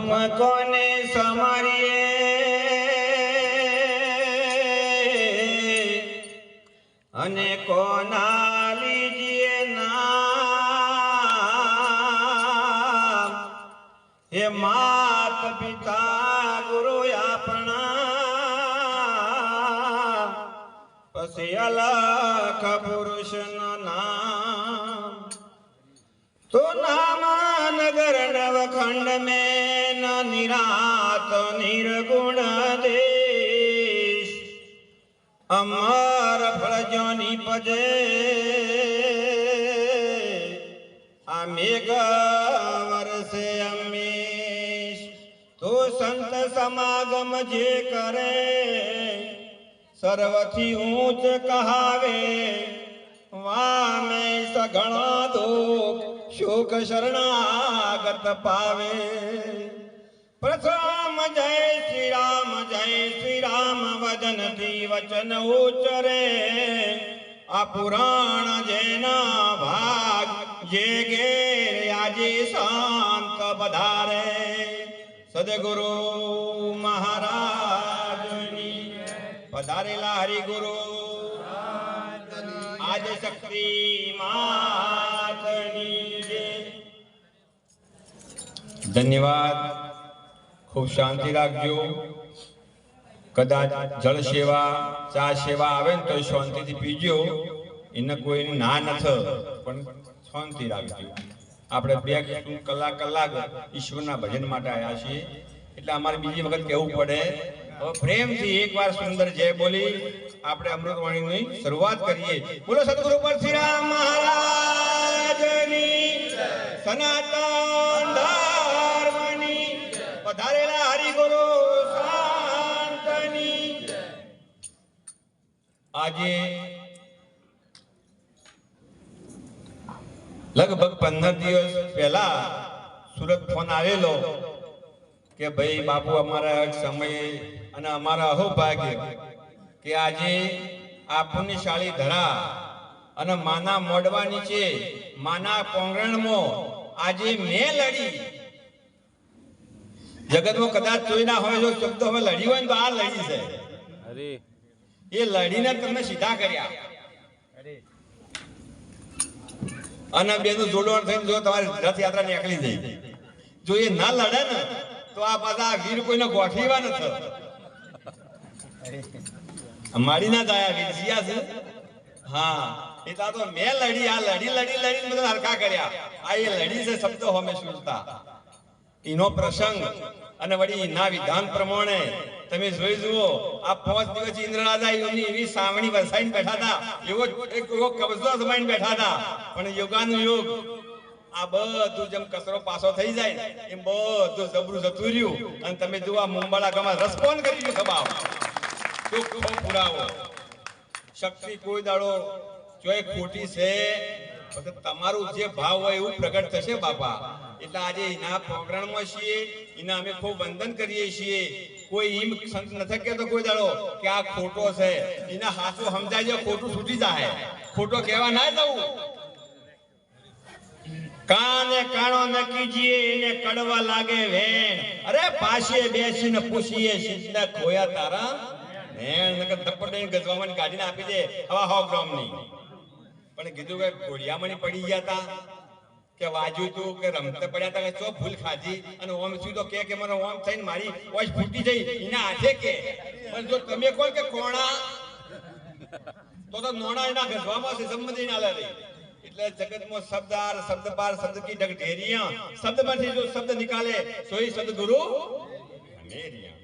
हम कोने समारिए अने कोना लीजिए नाम हे मात पिता गुरु अपना पसी अलख पुरुष नाम तो नाम नगर नवखंड में न निरात निर्गुण देश अमर फल निपजे अमेघ वर्षे अमीश तो संत समागम जे करे सर्वथी ऊंच कहावे वामे सगणा दुख शोक शरणागत पावे प्रथम जय श्री राम वदन थी वचन उच्चरे आ पुराण जेना भाग जे घेर आजे शांत बधारे सदगुरु महाराज पधारेला हरिगुरु आज शक्ति मातनी धन्यवाद खूब शांति राखजो कदाच जल सेवा चा सेवा आवे तो शांति थी पीजो इन कोई ना नथ पण शांति राखजो આપણે 2 કલાક ઈશ્વરના ભજન માટે આયા છીએ એટલે અમારે બીજી વખત કહેવું પડે હવે પ્રેમથી એકવાર સુંદર જય બોલી આપણે અમૃતવાણીની શરૂઆત કરીએ બોલો સદગુરુ પરશુરામ મહારાજની સનાતન ધર્મની પધારેલા હરિગુરુ શાંતની આજે लगभग 15 दिवस पहला सूरत फोन आवेलो के भाई बापू अमारा समय अने अमारा अहोभाग्य के आजे आ पुण्यशाली धरा अने माना मोडवा नीचे माना पोंगरण मो आजे मैं लड़ी जगत में कदाच जोई ना होय जो शब्द हमें लड़ी होय तो आ लड़ी से अरे ये लड़ी ने तमने सीधा कर्या અને બેનો જોડવાણ થઈને જો તમારી રથ યાત્રા નીકળી જાય જો એ ના લડે ને તો આ પાછા વીર કોઈને ગોઠવીવા નથી મારી ના જાય વીર જીયા છે હા એ તો મેં લડી આ લડી બધા હરખા કર્યા આ એ લડી છે શબ્દો હમે સુનતા એનો પ્રસંગ અને વળી ના વિધાન પ્રમાણે તમે જોઈ જુઓ આ 5 દિવસ ઇન્દ્રરાજા એમની એવી સાવણી વરસાઈને બેઠા હતા એવો એક કબજો જમાઈને બેઠા હતા પણ યોગાનું યોગ આ બધું જેમ કસરો પાસો થઈ જાય એમ બધું જબરું જતું રહ્યું અને તમે જુઓ આ મુંબાળા ગામમાં રસપોન કરી ગયું સભાવ ચોખ્ખો પુરાવો શક્તિ કોઈ દાડો જોઈ ખોટી છે તમારું જે ભાવ હોય એવું પ્રગટ થશે બાપા એટલે આજે એના પ્રોગ્રામમાં છીએ એના અમે ખૂબ વંદન કરીએ છીએ કોઈ એમ સંત નથી કહેતો કોઈ દાડો કે આ ખોટો છે એના હાથો સમજાય છે ખોટું છૂટી જાય ખોટો કહેવા ના જવું કાને કાણો ન કીજીએ એને કડવા લાગે વેણ અરે પાછે બેસીને પૂછીએ સિદ્ધના ખોયા તારા વેણ નકર ધપડે ગજવામાં ગાડીને આપી દે હવા 100 ગ્રામની પણ કીધું કે ઘોડિયામાં પડી ગયા તા કે વાજુ તું કે રમતે પડ્યા તા કે ચો ભૂલ ખાધી અને ઓમ સીધો કે મને ઓમ થઈને મારી વોઇસ ફૂટી જઈ એના હાથે કે પણ જો તમે કોણ કે કોણા તો નોણા એના ગજવામાં છે સંબંધી ના લે એટલે જગતમાં શબ્દાર શબ્દપાર શબ્દ કી ઢગઢેરિયા શબ્દમાંથી જો શબ્દ નિકાલે સોઈ સદગુરુ મેરિયા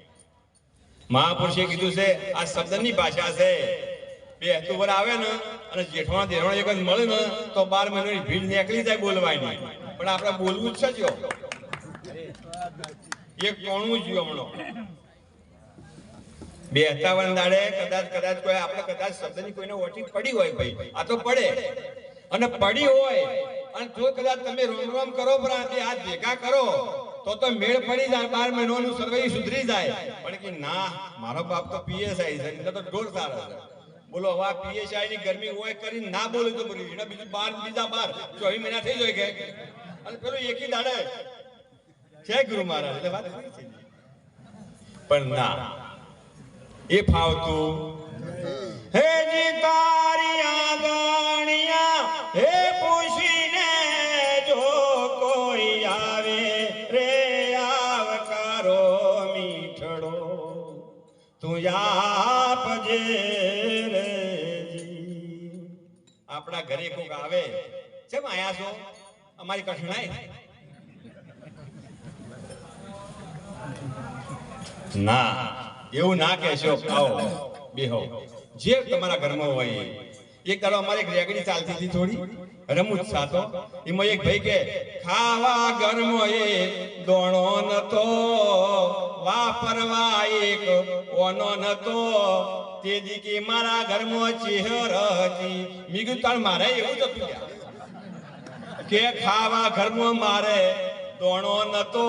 મહાપુરુષે કીધું છે આ શબ્દની ભાષા છે બે હેતુવર આવે ને અને જેઠવાના દેરવાના એક જ મળે ને તો 12 મહિનાની ભીડ નીકળી જાય બોલવાની પણ આપણે બોલવું જ છે જો એક કોણું જ હમણો 52 દાડે કદાચ કોઈ આપણે કદાચ શબ્દની કોઈને ઓટી પડી હોય ભાઈ આ તો પડે અને પડી હોય અને જો કદાચ તમે રોમ કરો પણ હાથ ભેગા કરો તો મેળ પડી જાય 12 મહિનાનું સર્વે સુધરી જાય પણ કે ના મારો બાપ તો પીએસઆઈ છે એટલે તો ઢોર સારા છે બોલો હવે પીએસઆઈ ની ગરમી હોય કરી ના બોલે તો બોલી એના બીજા 12 24 મહિના થઈ જાય કે અને પેલું એકી દાડે જય ગુરુ મહારાજ એટલે વાત કરી છે. પણ ના એ ફાવતું હે જી તારી આંગણિયા હે પૂછીને જો કોઈ આવે રે આવકારો મીઠડો તું આપજે રે જી. આપણા ઘરે કોક આવે કેમ આયા છો અમારી કઠણાઈ ના એવું ના કહેશો. આવો બેહો જે તમારા ઘરમાં હોય. એક દાડો અમારે એક રેગડી ચાલતી હતી થોડી રમૂજ સાતો એમાં એક ભાઈ કે ખાવા ઘરમાં એ દોણો નતો વાપરવા એક ઓનો નતો તે દીકી મારા ઘરમાં ચેહર હતી. મેં કીધું તાર મારે એવું જ હતું કે ખાવા ઘરમાં મારે દોણો નતો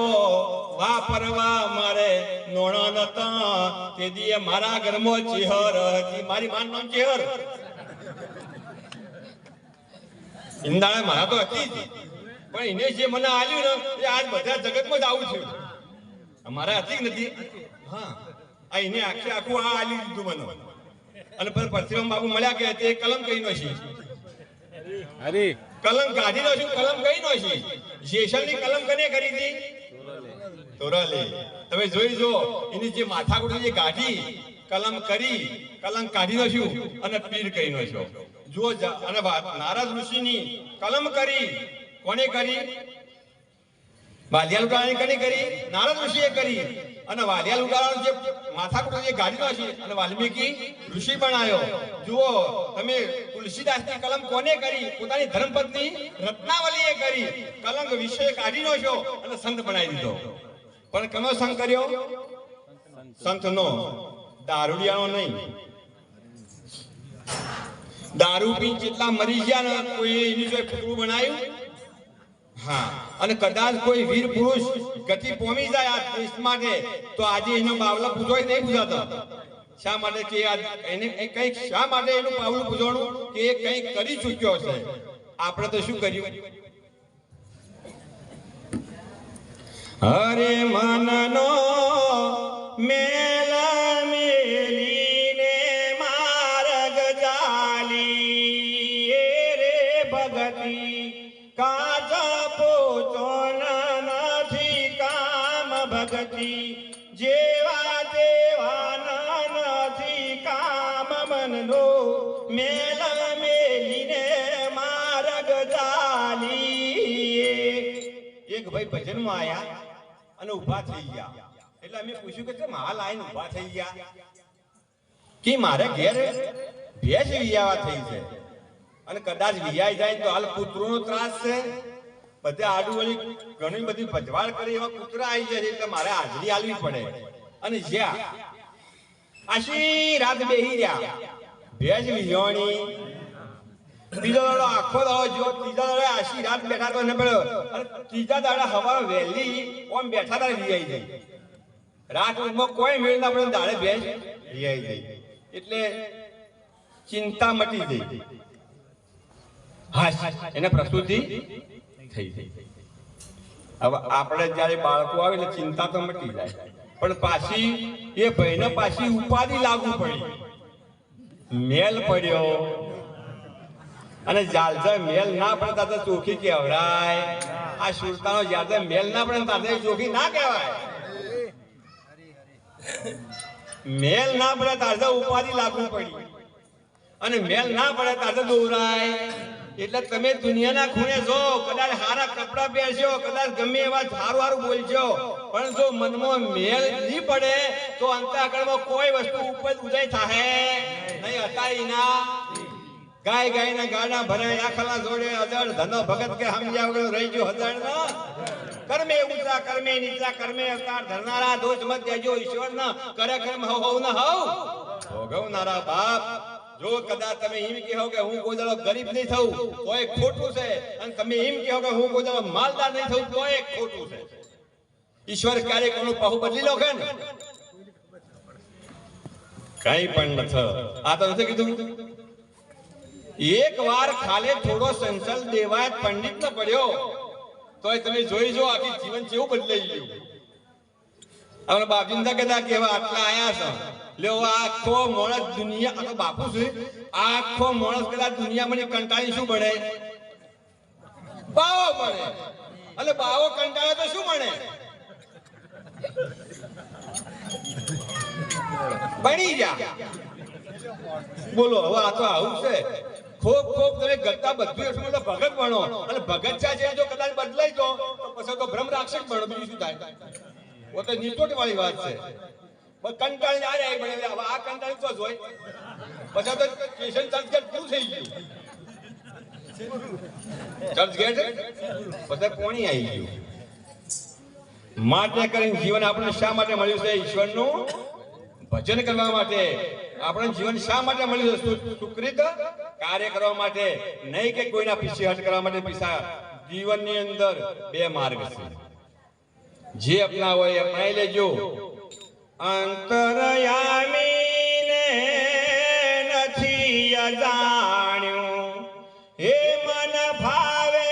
વાપરવા મારે નોણો નતા તે દીએ મારા ઘરમાં ચેહર હતી. મારી માન નામ ચેહર ઇંદાળે મારા તો હતી જ પણ એને જે મને આલ્યું ને એ આજ બધા જગતમાં જ આવું છે. અમારે હતી નથી. હા આ એને આખે આખું આ આલી દીધું મને. અને પછી પરશુરામ બાબુ મળ્યા કે તે કલમ કઈ નો છે અરે કલમ કાઢી નો છું. કલમ કઈ નો છે જેસલની કલમ કને કરી હતી તોરાલે. તમે જોઈ જો એની જે માથાકૂટ જે ગાઢી કલમ કરી કલમ કાઢી નો છું અને પીર કઈ નો છો જો. અને નારદ ઋષિની કલમ કરી કોને કરી વાલિયા લુગાડાની કને કરી નારદ ઋષિએ કરી. અને વાલિયા લુગાડાનો જે માથાકૂટ જે ગાઢી નો છે અને વાલ્મીકી ઋષિ બનાવ્યો. જુઓ તમે તુલસીદાસની કલમ કોને કરી પોતાની ધર્મપત્ની રત્નાવલીએ કરી. કલંક વિષય કાઢી નો છો અને સંત બનાવી દીધો. પણ કનો સંગ કર્યો સંતનો દારૂડિયાનો નહીં. દારૂ પી જેટલા મરી ગયા ને કોઈ એની જો ફૂટવું બનાવ્યું. હા અને કદાચ કોઈ વીર પુરુષ ગતિ પોમી જાય આ દેશ માટે તો આજે એનો બાવલો પૂજોય નહીં પૂજાતો. શા માટે કે એને કંઈક શા માટે એનું બાવલું પૂજવાનું કે એ કંઈક કરી ચૂક્યો છે. આપણે તો શું કર્યું? હરે મનનો મેલ મેલીને માર્ગ જાલી રે ભગતિ કાચ પોચો નથી કામ ભગતિ જેવા તેવા નથી કામ મનનો મેલ મેલીને માર્ગ જાલી. એક ભાઈ ભજનમાં આયા અને ઉભા થઈ ગયા. એટલે અમે પૂછ્યું કે કેમ હાલ આઈને ઉભા થઈ ગયા? કે મારે ઘેર ભેંસ વિયાવા થઈ છે અને કદાચ વિયાઈ જાય તો હાલ કૂતરોનો ત્રાસ છે. બધે આડુવળી ઘણી બધી ભજવાળ કરી એવા કૂતરા આવી જાય એટલે મારે હાજરી આલવી પડે. અને જ્યાં આશી રાત બેહી રહ્યા ભેંસ વિહોણી બીજો દાડો આખો દાડો જો ત્રીજા દાડે આશી રાત બેઠા તો ન પડ્યો અને ત્રીજા દાડે હવા વહેલી ઓમ બેઠા તારે વિયાઈ જાય. રાત ઊંઘમાં કોઈ મેળ ના પડે દાડે ભેંસ વિયાઈ જાય એટલે ચિંતા મટી ગઈ. હા એને પ્રસૂતિ થઈ ગઈ. હવે આપણે જયારે બાળકો આવે એટલે ચિંતા તો મટી જાય પણ પાછી એ ભાઈને પાછી ઉપાધિ લાગુ પડી. મેલ પડ્યો અને જાલજા મેલ ના પડે તારે ચોખી કહેવરાય. આ સુરતાનો જાલજા મેલ ના પડે તારે ચોખી ના કહેવાય. મેલ ના પડે તારે ઉપાધિ લાગુ પડી અને મેલ ના પડે તારે દોરાય. એટલે તમે દુનિયાના ખૂણે જો કદાચ સારા કપડા પહેરશો કદાચ ગમે એવા સારું સારું બોલશો પણ જો મનમાં મેલ નહીં પડે તો અંતઃકરણમાં કોઈ વસ્તુ ઉપર ઉદય થાય નહીં. અતારી ના ગાય ગાયના ગાડા ભરાય આખલા જોડે અજળ ધનો ભગત કે સમજ્યા વગર રહી ગયો હજાર ના. કર્મે ઊંચા કર્મે નીચા કર્મે અવતાર ધરનારા દોષ મત દેજો ઈશ્વર ના કરે કર્મ હવ ન હવ ભોગવનારા બાપ. જો કદાચ તમે એમ કહો કે હું કોઈ દાડો ગરીબ નહીં થવું તો એ ખોટું છે અને તમે એમ કહો કે હું કોઈ દાડો માલદાર નહીં થવું તો એ ખોટું છે. ઈશ્વર ક્યારે કોનું પહુ બદલી લો કે ને કઈ પણ નથી. આ તો નથી કીધું એક વાર ખાલે થોડો સંચલ દેવાય પંડિત ન પડ્યો તોય તમે જોઈ જો આખી જીવન કેવું બદલાઈ ગયું. આપણે બાપજીને કહેતા કેવા આટલા આયા છે લ્યો આખો માણસ દુનિયા આ તો બાપુ છે આખો માણસ કદાચ દુનિયામાં કંટાળી શું બને બાવો બને અને બાવો કંટાળે તો શું બને બની જા. બોલો હવે આ તો આવું છે. ખૂબ ખૂબ તમે ગત્તા બધું એટલું બધું ભગત બનો અને ભગત છે જો કદાચ બદલાઈ તો પછી તો બ્રહ્મ રાક્ષસ બનો. બીજું શું થાય? वो तो निचोट वाली बात है. बस कंटाळ आ रहा है बड़े अब आ कंटाळ तो જોઈ પછી તો સ્ટેશન ચર્ચગેટ પૂરું થઈ ગયું. ચર્ચગેટ પછી કોણી આવી ગયું. માટે કરીને જીવન આપણે શા માટે મળ્યું છે? ઈશ્વરનું ભજન કરવા માટે. આપણે જીવન શા માટે મળ્યું છે? સુકૃત કાર્ય કરવા માટે, નહીં કે કોઈના પીછે હટ કરવા માટે. પીછા જીવનની અંદર બે માર્ગ છે. જે અપનાવો એ અપનાવી લેજો. અંતરયામી ને નથી અજાણ્યું હે મન ભાવે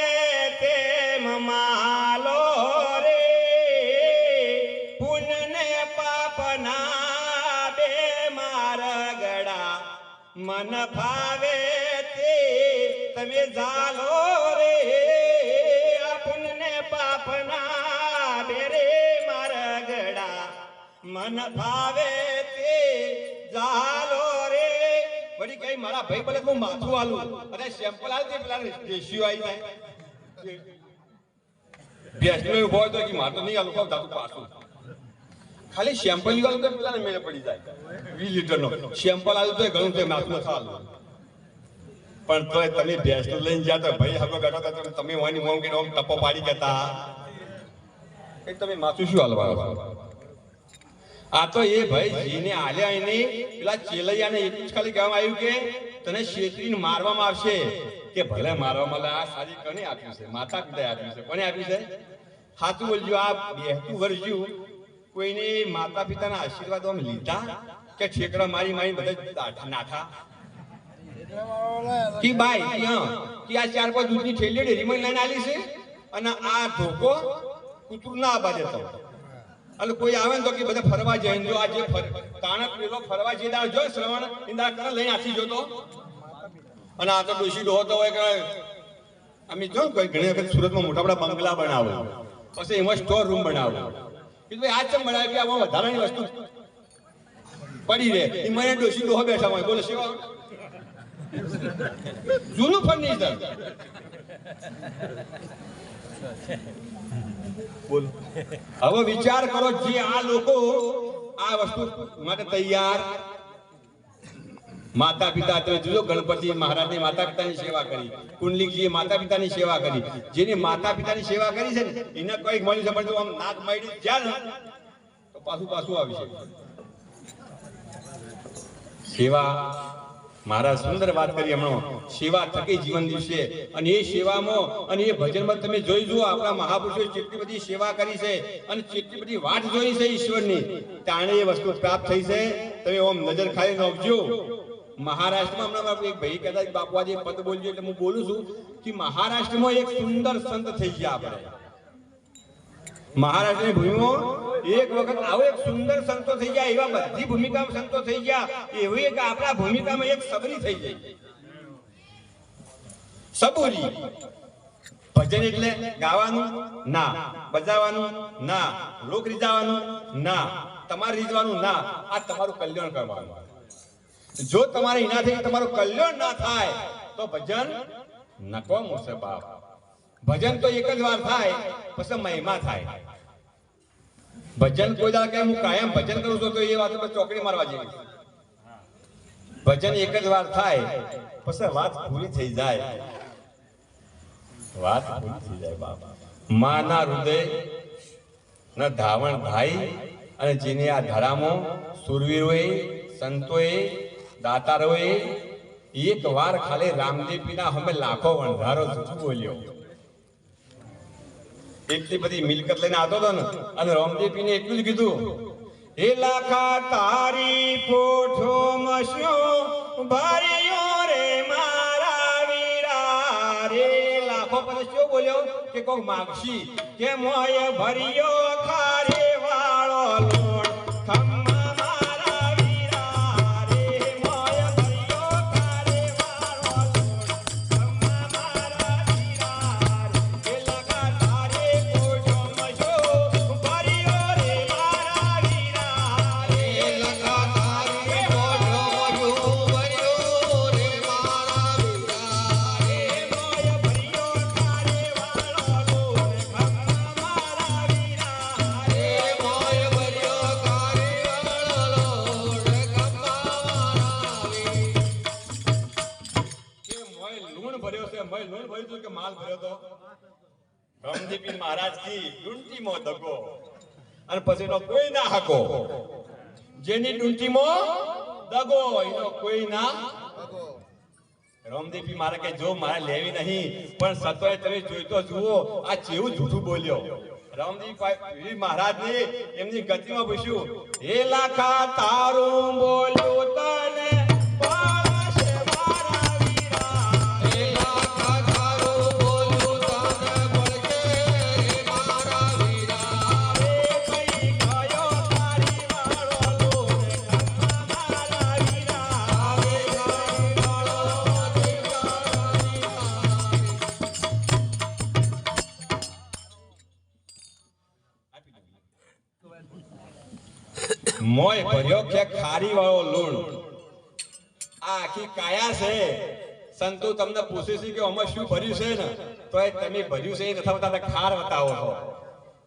તેમ માલો રે પુણ્ય ને પાપના બે માર્ગડા મન ભાવે તે તમે ઝાલો રે આ પુણ્ય ને પાપના મન ભાવે તે જાલો રે. વળી કઈ મારા ભાઈ ભલે હું માથું આલું અને સેમ્પલ આલ દે પેલા રેશિયો આવી જાય બેસનો ઉભો હોય તો કે માર તો નહીં આલું કહું દાદુ પાછું ખાલી સેમ્પલ આલું તો પેલા મેળે પડી જાય 20 લીટરનો સેમ્પલ આલું તો ઘણું છે માથું નથી આલું. પણ તોય તમે બેસનો લઈને ગયા તો ભાઈ હગો બેઠો તો તમે વાની મોંગ કે ટપો પાડી ગતા એ તમે માથું શું હાલવા? આ તો એ ભાઈ જીને આલ્યા એને પેલા ચેલૈયાને એટલું જ ખાલી કહેવામાં આવ્યું કે તને શેતરીને મારવામાં આવશે કે ભલે મારવામાં આ સારી કોને આપ્યું છે? માતા પિતાએ આપ્યું છે. કોને આપ્યું છે? સાચું બોલજો. આ 2 વર્ષ કોઈને માતા પિતાના આશીર્વાદ આમ લીધા કે ઠેકડા મારી મારી બધા નાઠા કે ભાઈ કે આ 4-5 દૂધની થેલીઓ ડેરીમાં લઈને આલી છે અને આ ધોકો કૂતરું ના આપવા દેતો. અને કોઈ આવે ને તો કે બધા ફરવા જાય જો આજે તાણક પેલો ફરવા જઈ દાળ જો શ્રવણ ઇંદા કરે લઈને આથી જોતો અને આ તો ડોશી ડોહતો હોય કે અમે જો ઘણી વખત સુરતમાં મોટા મોટા બંગલા બનાવો પછી એમાં સ્ટોર રૂમ બનાવો કે ભાઈ આ ચમ બનાવે કે આમાં વધારાની વસ્તુ પડી રહે એ મને ડોશી ડોહો બેઠા હોય. બોલો શિવા જૂનું ફર્નિચર બોલો. હવે વિચાર કરો જે આ લોકો આ વસ્તુ માટે તૈયાર માતા પિતા તમે જોજો ગણપતિ મહારાજની માતા પિતાની સેવા કરી, કુંડલીજીએ માતા પિતાની સેવા કરી. જેની માતા પિતાની સેવા કરી છે ને એને કઈક મળ્યું છે પણ આમ નાક માડી જ્યાં ને તો પાછું આવી છે. સેવા મહારાજ સુંદર વાત કરી હમણાં સેવા થકી જીવન દિવસે અને એ સેવામાં અને એ ભજનમાં તમે જોઈ જુઓ આપણા મહાપુરુષોએ કેટલી બધી સેવા કરી છે અને કેટલી બધી વાટ જોઈ છે ઈશ્વરની તાણે એ વસ્તુ પ્રાપ્ત થઈ છે. તમે ઓમ નજર ખાલી નોખજો. મહારાષ્ટ્રમાં હમણાં એક ભાઈ કહેતા બાપુ આજે પદ બોલજો એટલે હું બોલું છું કે મહારાષ્ટ્રમાં એક સુંદર સંત થઈ ગયા. આપણે મહારાષ્ટ્રની ભૂમિમાં એક વખત આવો એક સુંદર સંતો થઈ ગયા. એવા બધી ભૂમિકામાં સંતો થઈ ગયા. એવું એક આપણા ભૂમિકામાં એક સબરી થઈ ગઈ. સબુરી ભજન એટલે ગાવાનું ના, બજાવવાનું ના, લોક રીઝાવાનું ના, તમારે રીઝવાનું ના, આ તમારું કલ્યાણ કરવાનું. જો તમારે એનાથી તમારું કલ્યાણ ના થાય તો ભજન નકામું છે બાપ. ભજન તો એક જ વાર થાય પછી મહિમા થાય. ભજન કોઈ દાડે કે હું કાયમ ભજન કરું છું તો એ વાત પર ચોકડી મારવા જેવી. ભજન એક જ વાર થાય પછી વાત પૂરી થઈ જાય. વાત પૂરી થઈ જાય બાપા. માના હૃદય ના ધાવણ ભાઈ અને જેને આ ધરામાં સુરવીરોએ સંતોએ દાતારોએ એક વાર ખાલી રામદેવપીના અમે લાખો વણધારો જૂઠું બોલ્યો. એટલી બધી મિલકત લઈને આવતો હતો ને અને રામદેવપીને એટલું જ કીધું હે લાખા તારી પોઠો મસ્યો ભર્યો રે મારા વીરા રે. લાખો પછી શું બોલ્યો કે કોક માગશી કે મોય ભરિયો ખારે વાળો લોણ ખમ્મા મારા વીરા રે મોય ભરિયો ખારે વાળો લોણ ખમ્મા મારા વીરા એ લગા તારે કોજો મજો ભરિયો રે મારા વીરા રે લગા તારે કોજો મજો ભરિયો રે મારા વીરા રે મોય ભરિયો ખારે વાળો લોણ ખમ્મા મારા વીરા રે મોય ભરિયો ખારે વાળો લોણ ખમ્મા મારા વીરા કે મોય લૂણ ભર્યો છે મોય લૂણ ભર્યું હતું કે માલ ભર્યો તો રામદેવી મહારાજ કી ડુંટીમાં દગો અને પછી નો કોઈ ના હાકો જેની ડુંટીમાં દગો એનો કોઈ ના રામદેવી મારે કે જો મારે લેવી નહીં પણ સતોય તમે જોઈ તો જુઓ આ કેવું જૂઠું બોલ્યો રામદેવી મહારાજ ને એમની ગતિમાં પૂછ્યું હે લાખા તારું બોલ્યું તને પાળશે મારા વીરા હે લાખા તારું બોલ્યું તને પડશે મારા વીરા રે કઈ ગયો તારી વાળો લોન મારા વીરા રે કઈ ગયો મોય ભર્યો કે ખારી વાળો લૂણ આ આખી કાયા છે સંતો તમને પૂછે છે કે આમાં શું ભર્યું છે ને તો એ તમે ભર્યું છે એ નથી બતાવતા ખાર બતાવો છો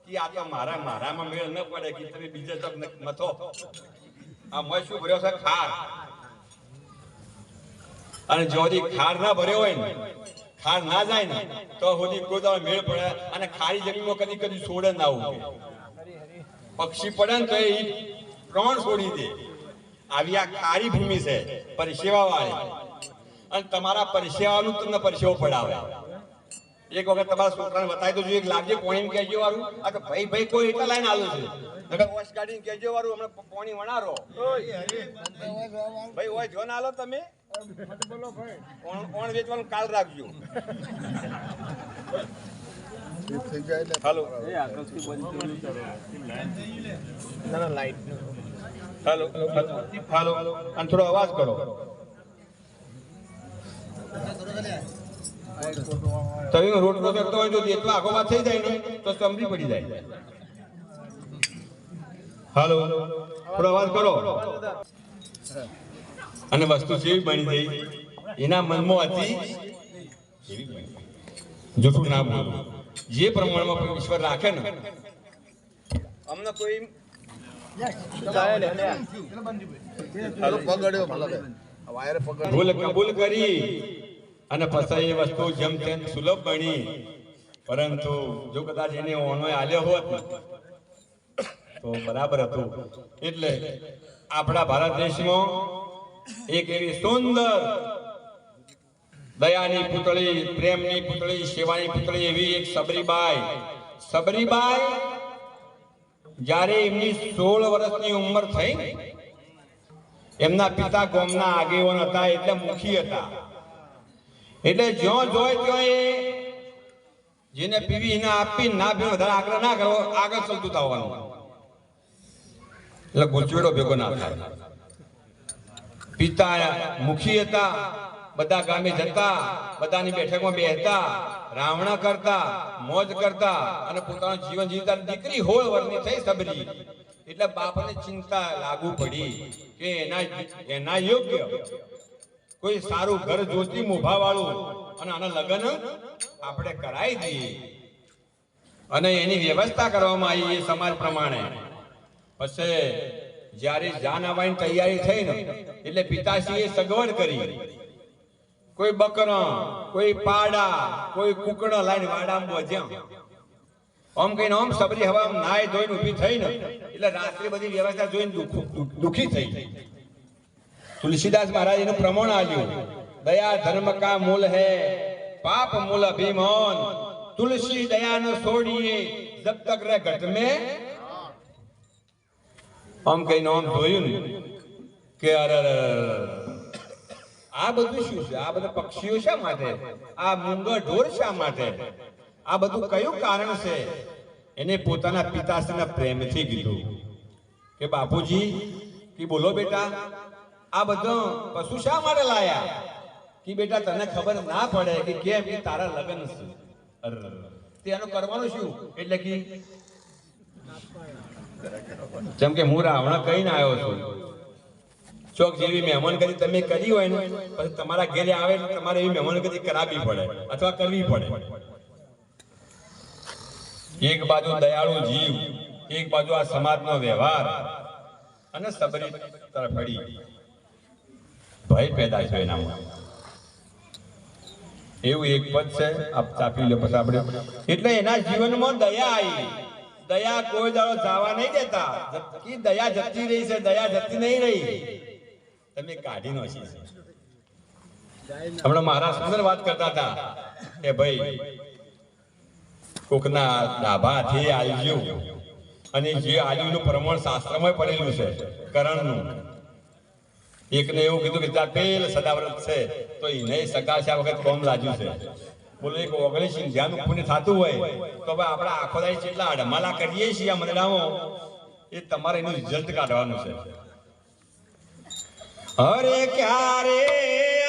કે આ તો મારામાં મેળ ન પડે કે તમે બીજે તક મથો આ મોય શું ભર્યો છે ખાર અને જો ખાર ના ભર્યો હોય ને ખાર ના જાય ને તો સુધી કોઈ દાડો મેળ પડે અને ખારી જમીનમાં કદી કદી છોડે ના ઉગે પક્ષી પડે ને તો એ પ્રાણ છોડી દે આવી આ ખારી ભૂમિ છે પરસેવા વાળી અને તમારા પરસેવાનું તમને પરસેવો પડાવે એક વખત તમારા છોકરાને બતાવી દો એક લાગજે પોણી કહેજો વાળું આ તો ભાઈ કોઈ એટલા લાઈન આલું છે નકર વોશ ગાડીને કહેજો વાળું હમણાં પોણી વણારો ભાઈ ઓય જો ના આલો તમે બોલો ભાઈ કોણ વેચવાનું કાલ રાખજો હાલો ના લાઈટ હાલો હાલો અને થોડો અવાજ કરો તમે રોડ કરતો હોય તો એટલો આગોમાં થઈ જાય ને તો સમજી પડી જાય હાલો થોડો અવાજ કરો અને વસ્તુ જેવી બની ગઈ એના મનમાં હતી જૂઠું ના બોલવું જે પ્રમાણમાં ઈશ્વર રાખે ને અમને કોઈ ભૂલ કબૂલ કરી અને પછી એ વસ્તુ જેમ તેમ સુલભ બની પરંતુ જો કદાચ એને ઓનો આલ્યો હોત તો બરાબર હતું એટલે આપણા ભારત દેશમાં એક એવી સુંદર દયાની પુતળી પ્રેમની પુતળી સેવાની પુતળી એવી એક સબરીબાઈ જ્યારે એમની 16 વર્ષની ઉંમર થઈ એમના પિતા ગામના આગેવાન હતા એટલે મુખી હતા એટલે જ્યાં જોય ત્યાં એ જેને પીવી એને આપી ના પીવો વધારે આગ્રહ ના કરો આગળ ચાલતું થવાનું એટલે ગુચવેડો ભેગો ના થાય પિતા મુખી હતા બધા ગામે જતા બધાની બેઠકમાં બેસતા રાવણા કરતા મોજ કરતા અને પોતાનું જીવન જીવતા દીકરી 16 વર્ષની થઈ સબરી એટલે બાપને ચિંતા લાગુ પડી કે એના યોગ્ય કોઈ સારું ઘર જોતી મોભા વાળું અને આના લગ્ન આપણે કરાવી દઈએ અને એની વ્યવસ્થા કરવામાં આવી એ સમાજ પ્રમાણે પછી જ્યારે જાન આવવાની તૈયારી થઈ ને એટલે પિતાશ્રીએ સગવડ કરી કોઈ બકરા કોઈ પાડા કોઈ કુકડા લાઈન વાડામાં બોજ્યા આમ કહીને આમ સબરી હવા નાય ધોઈને ઊભી થઈ ને એટલે રાત્રે બધી વ્યવસ્થા જોઈને દુખી થઈ तुलसीदास महाराज ने प्रमाण आल्યું दया धर्म का मूल है पाप मूल अभिमान तुलसी दया न छोड़िए जब तक रह घट में हम कहीं नाम धोયું કે અરે આ બધું શું છે? આ બધા પક્ષીઓ શા માટે? આ મૂંગા ઢોર શા માટે? આ બધું કયું કારણ છે? એને પોતાના પિતાશ્રીના પ્રેમથી કીધું કે બાપુજી કે બોલો બેટા, આ બધા પશુ શા માટે લાયા? કે બેટા તને ખબર ના પડે કે કેમ કે તારા લગ્ન છે, તે એનું કરવાનું શું? એટલે કે જેમ કે હું રાવણ કહીને આવ્યો છું, ચોક જેવી મહેમાનગતિ તમે કરી હોય ને, પછી તમારા ઘરે આવે તમારે એવી મહેમાનગતિ કરાવવી પડે અથવા કરવી પડે. એક બાજુ દયાળુ જીવ, એક બાજુ આ સમાજનો વ્યવહાર, અને સબરી તરફડી ભય પેદા થયો એનામાં. એવું એક પદ છે, આપ ચાપી લો પછી આપણે. એટલે એના જીવનમાં દયા આવી. દયા કોઈ દાડો જવા નહીં દેતા. કે દયા જતી રહી છે, દયા જતી નહીં રહી, તમે કાઢી નો છે. હમણાં મહારાજ સુંદર વાત કરતા હતા કે ભાઈ કોકના ડાભાથી આલ્યું, અને જે આલ્યુંનું પ્રમાણ શાસ્ત્રમાં પડેલું છે કરણનું. એકને એવું કીધું કે ત્યાં પેલ સદાવ્રત છે તો એને સગા છે, આ વખત કોમ લાગ્યું છે. બોલો એક 19 જ્યાંનું પુણ્ય થતું હોય તો હવે આપણે આખો દાડી જેટલા અડમાલા કરીએ છીએ આ મંદડામાં, એ તમારે એનું રિઝલ્ટ કાઢવાનું છે. અરે ક્યારે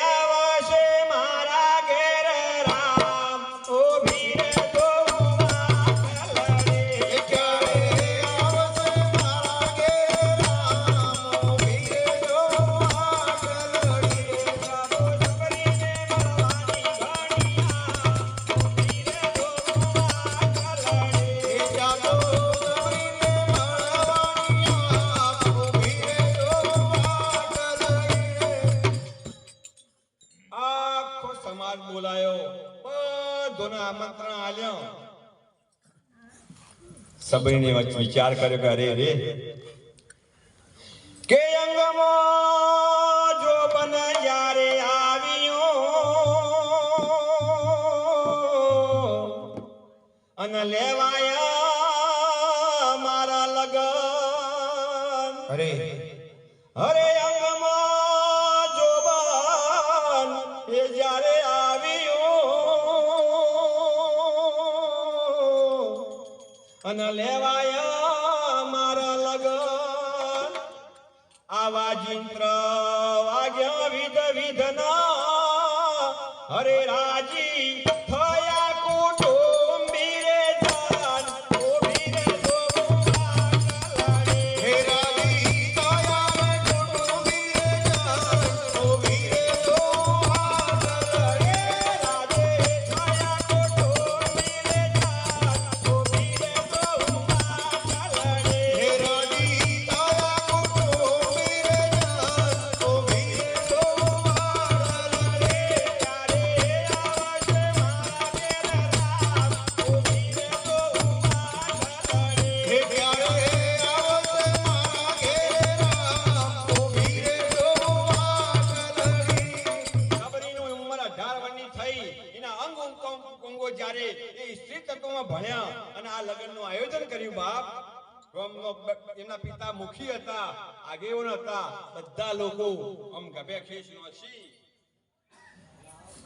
આવશે મારા ઘેર રામ, ઓ ભીર સબરીને વિચાર કર્યો કે અરે રે કે અંગમાં જો બન જ્યારે આવ્યો અને લેવાયા મારા લગન. અરે અરે અંગમાં જો બન એ જ્યારે અને લેવાયા મારા લગન. આવા જિંત્ર વાગ્યા વિધ વિધના, હરે રાજી થયા કુટુંબી રે જાન, ઓ ભીરે હે રાજી થયા રે કુટુંબી રે જાન, ઓ ભીરે ભણ્યા અને આ લગ્નનું આયોજન કર્યું. બાપ એમના પિતા મુખી હતા, આગેવાન હતા, બધા લોકો આમ ગભે ખેસ નોસી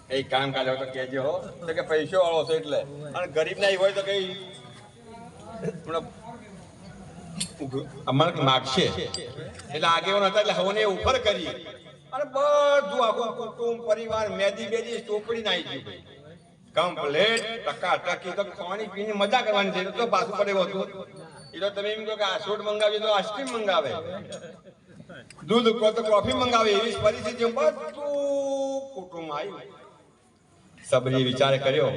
કઈ કામ કાઢો તો કહેજો હો, તો કે પૈસો વાળો છે એટલે, અને ગરીબ ના હોય તો કઈ અમારે માગશે. એટલે આગેવાન હતા એટલે હવે ઉપર કરી અને બધું આખું કુટુંબ પરિવાર મેદી બેદી ચોપડી નાખી ગયું કમ્પ્લેટ ટકાટકી. તો ખાવાની પીની મજા કરવાની છે તો પાછું પડે હતું. એ તો તમે એમ કહો કે આ સોટ મંગાવે તો આઈસ્ક્રીમ મંગાવે, દૂધ કહો તો કોફી મંગાવે, એવી પરિસ્થિતિ બધું કુટુંબ આવ્યું. સબરીએ વિચાર કર્યો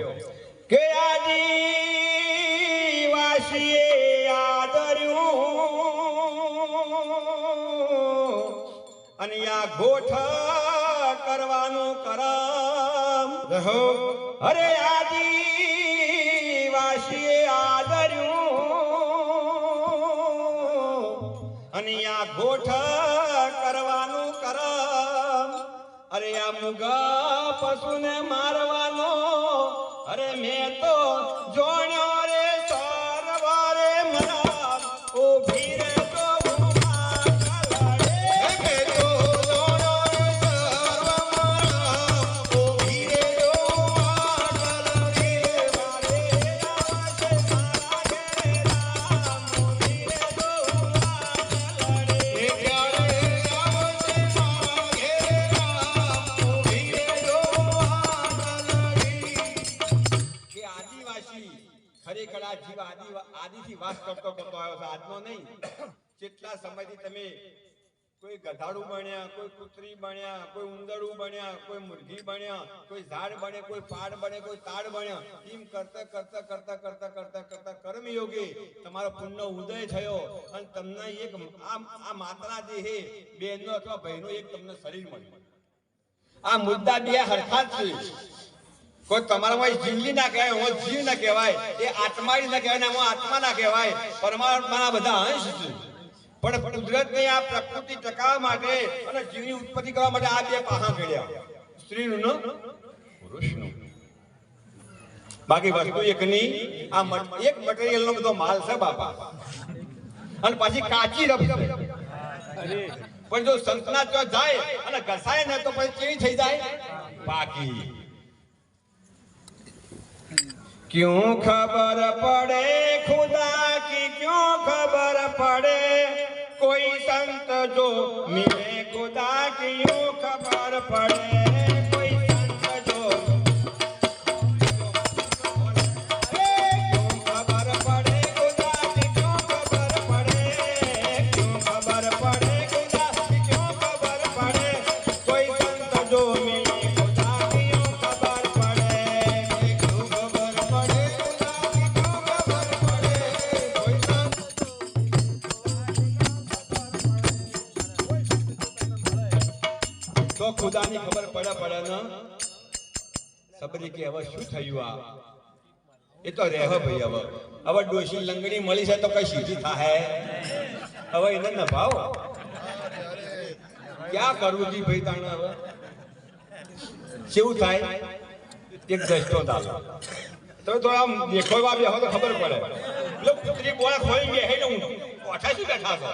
કે આદિવાસીએ આદર્યું અને આ ગોઠ કરવાનું કરમ રહો. અરે આદિવાસીએ આદર્યું અને આ ગોઠ કરવાનું કરમ. અરે આ મુગા પશુને મારવાનો, અરે મેં તો જોણ્યો રે સર્વરે મરા, ઓ ભીરે તો આદિથી વાસ કરતો આવ્યો છે, આજનો નહીં. કેટલા સમયથી તમે કોઈ ગધાડું બન્યા, કોઈ કૂતરી બન્યા, કોઈ ઉંદરડું બન્યા, કોઈ મુર્ગી બન્યા, કોઈ ઝાડ બને, કોઈ પાડ બને, કોઈ તાડ બન્યા. એમ કરતા કર્મયોગી તમારો પુણ્યનો ઉદય થયો અને તમને એક આ માત્રા દેહે બેનનો અથવા ભાઈનો એક તમને શરીર મળ્યું. આ મુદ્દા બે હરખા જ છે. કોઈ તમારામાં જિંદગી ના કહેવાય, હું જીવ ના કહેવાય, એ આત્મા ના કહેવાય ને હું આત્મા ના કહેવાય. પરમાત્માના બધા અંશ છે. પણ કુદરતની આ પ્રકૃતિ ટકાવવા માટે અને જીવની ઉત્પત્તિ કરવા માટે આ બે પાહા ઘડ્યા, સ્ત્રીનું ને પુરુષનું. બાકી વસ્તુ એકની આ એક મટીરીયલ નો બધો માલ છે બાપા, અને પાછી કાચી રફ. પણ જો સંતના જો જાય અને ઘસાય ને તો પછી કેવી થઈ જાય બાકી. क्यों खबर पड़े खुदा की, क्यों खबर पड़े कोई संत जो मिले खुदा की, क्यों खबर पड़े कोई संत जो, क्यों खबर पड़े खुदा की, क्यों खबर पड़े, क्यों खबर पड़े खुदा की, क्यों खबर पड़े कोई संत जो मिले खुदा की, क्यों खबर पड़े, क्यों खबर पड़े તો ખુદાની ખબર પડે ને સબરી કે હવે શું થયું આ, એ તો રહે ભાઈ. હવે ડોશી લંગડી મળી છે તો કઈ સીધી થાય, હવે એને ન ભાવ ક્યાં કરવું જી ભાઈ તાણે. હવે કેવું થાય, એક દસ્તો ચાલો તો આમ દેખોવા બેહો તો ખબર પડે. એટલે કુતરી બોળા ખોઈ બે હે હું ઓઠા શું બેઠા છો,